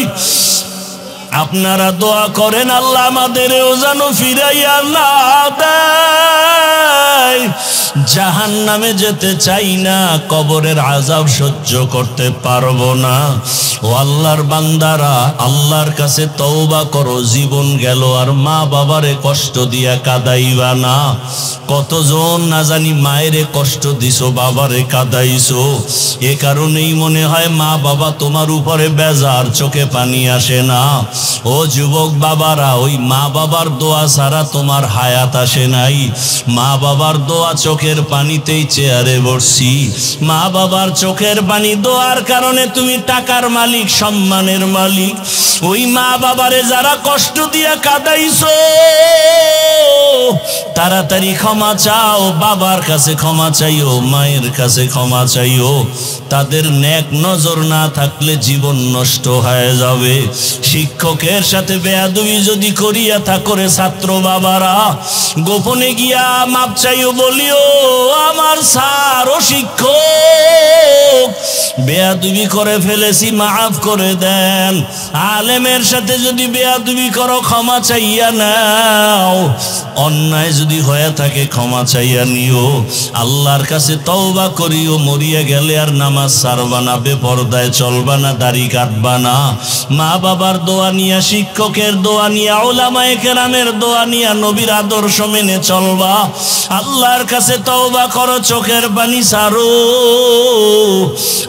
আপনারা দোয়া করেন আল্লাহ আমাদেরও যেন ফিরাইয়া না দেয়। জাহান্নামে যেতে চাই না, কবরের আযাব সহ্য করতে পারবো না। ও আল্লাহর বান্দারা, আল্লাহর কাছে তওবা করো। জীবন গেল আর মা বাবারে কষ্ট দিয়া কাঁদাইবা না। কতজন না জানি মায়েরে কষ্ট দিছো, বাবারে কাঁদাইছো। এ কারণেই মনে হয় মা বাবা তোমার উপরে বেজার, চোখে পানি আসে না। ও যুবক বাবারা, ওই মা বাবার দোয়া ছাড়া তোমার হায়াত আসে নাই। মা বাবার দোয়া চোখের পানিতেই চেয়ারে বসছি। মা বাবার চোখের পানি দোয়ার কারণে তুমি টাকার মালিক, সম্মানের মালিক। ওই মা বাবারে যারা কষ্ট দিয়া কাঁদাইছো, তাড়াতাড়ি ক্ষমা চাও। বাবার কাছে ক্ষমা চাইও, মায়ের কাছে ক্ষমা চাইও। তাদের নেক নজর না থাকলে জীবন নষ্ট হয়ে যাবে। শিক্ষকের সাথে বেয়াদবি যদি করিয়া থাকরে ছাত্র বাবারা, গোপনে গিয়া মাপ চাইও, বলিও আমার স্যার ও শিক্ষক বেয়াদবি করে ফেলেছি, মাফ করে দেন। আলেমের সাথে যদি বেয়াদবি করো, ক্ষমা চাইয়া নাও। অন্যায় যদি হয়ে থাকে ক্ষমা চাইয়া নিও। আল্লাহর কাছে তওবা করিও। মরিয়া গেলে আর নামাজ ছাড়বা না, বেপরদায় চলবা না, দাড়ি কাটবা না। মা বাবার দোয়া নিয়া, শিক্ষকের দোয়া নিয়া, উলামায়ে কেরামের দোয়া নিয়া, নবীর আদর্শ মেনে চলবা। আল্লাহর কাছে তওবা করো, চোখের পানি ছাড়ো।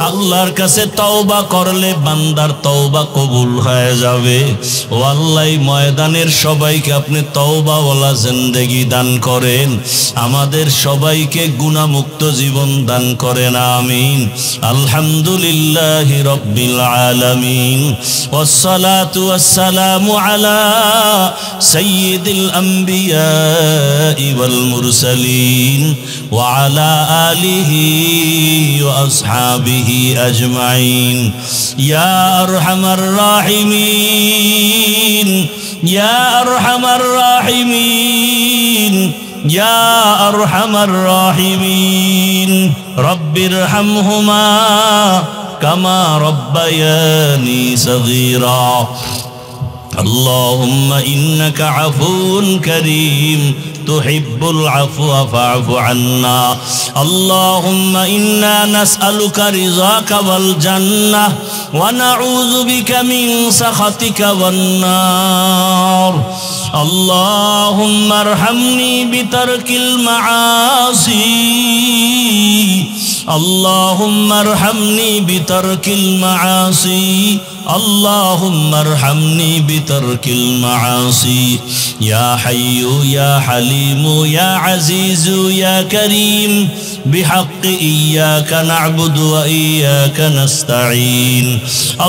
আল্লাহর কাছে তওবা করলে বান্দার তওবা কবুল হয়ে যাবে। ও আল্লাহ, ময়দানের সবাইকে আপনি তওবাওয়ালা জিন্দেগি দান করেন। আমাদের সবাইকে গুনাহমুক্ত জীবন দান করেন, আমিন। আলহামদুলিল্লাহি রাব্বিল আলামিন, ওয়াসসালাতু ওয়াসসালামু আলা সাইয়্যিদিল আমবিয়াই ওয়াল মুরসালিন ওয়া আলা আলিহি ওয়া আসহাবিহি আজমাইন। ইয়া আরহামার রাহিমিন, ইয়া আরহামার রাহিমিন, ইয়া আরহামার রাহিমিন। রব্বিরহামহুমা কামা রব্বায়ানি সগীরা। اللهم إنك عفو كريم تحب العفو فاعف عنا. اللهم إنا نسألك رضاك والجنة ونعوذ بك من سخطك والنار. اللهم ارحمني بترك المعاصي. اللهم ارحمني بترك المعاصي. اللهم ارحمني بترك المعاصي. يا حي يا حليم يا عزيز يا كريم، بحق إياك نعبد وإياك نستعين.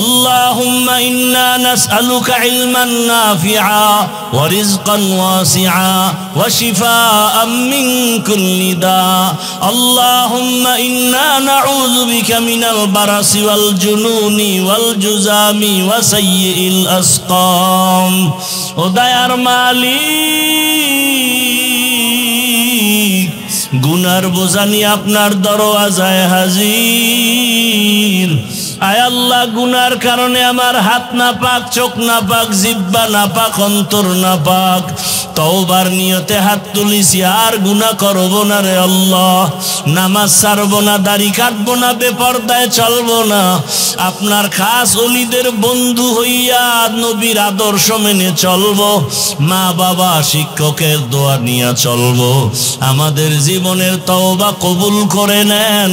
اللهم إنا نسألك علما نافعا ورزقا واسعا وشفاء من كل داء. اللهم إنا نعوذ بك من البرص والجنون والجزام وسيء الأسقام. وديار মালিক, গুনার বোঝা নিয়ে আপনার দরওয়াজায় হাজির। আয় আল্লাহ, গুনার কারণে আমার হাত না পাক, চোখ না পাক, জিহ্বা না পাক, অন্তর না পাক। তওবার নিয়তে হাত তুলিছি, আর গুনাহ করব না রে আল্লাহ। নামাজ ছাড়বো না, দাড়ি কাটবো না, বেপরদায় চলবো না। আপনার খাস ওলিদের বন্ধু হইয়া নবীর আদর্শ মেনে চলবো। মা বাবা শিক্ষকের দোয়া নিয়ে চলবো। আমাদের জীবনের তওবা কবুল করে নেন।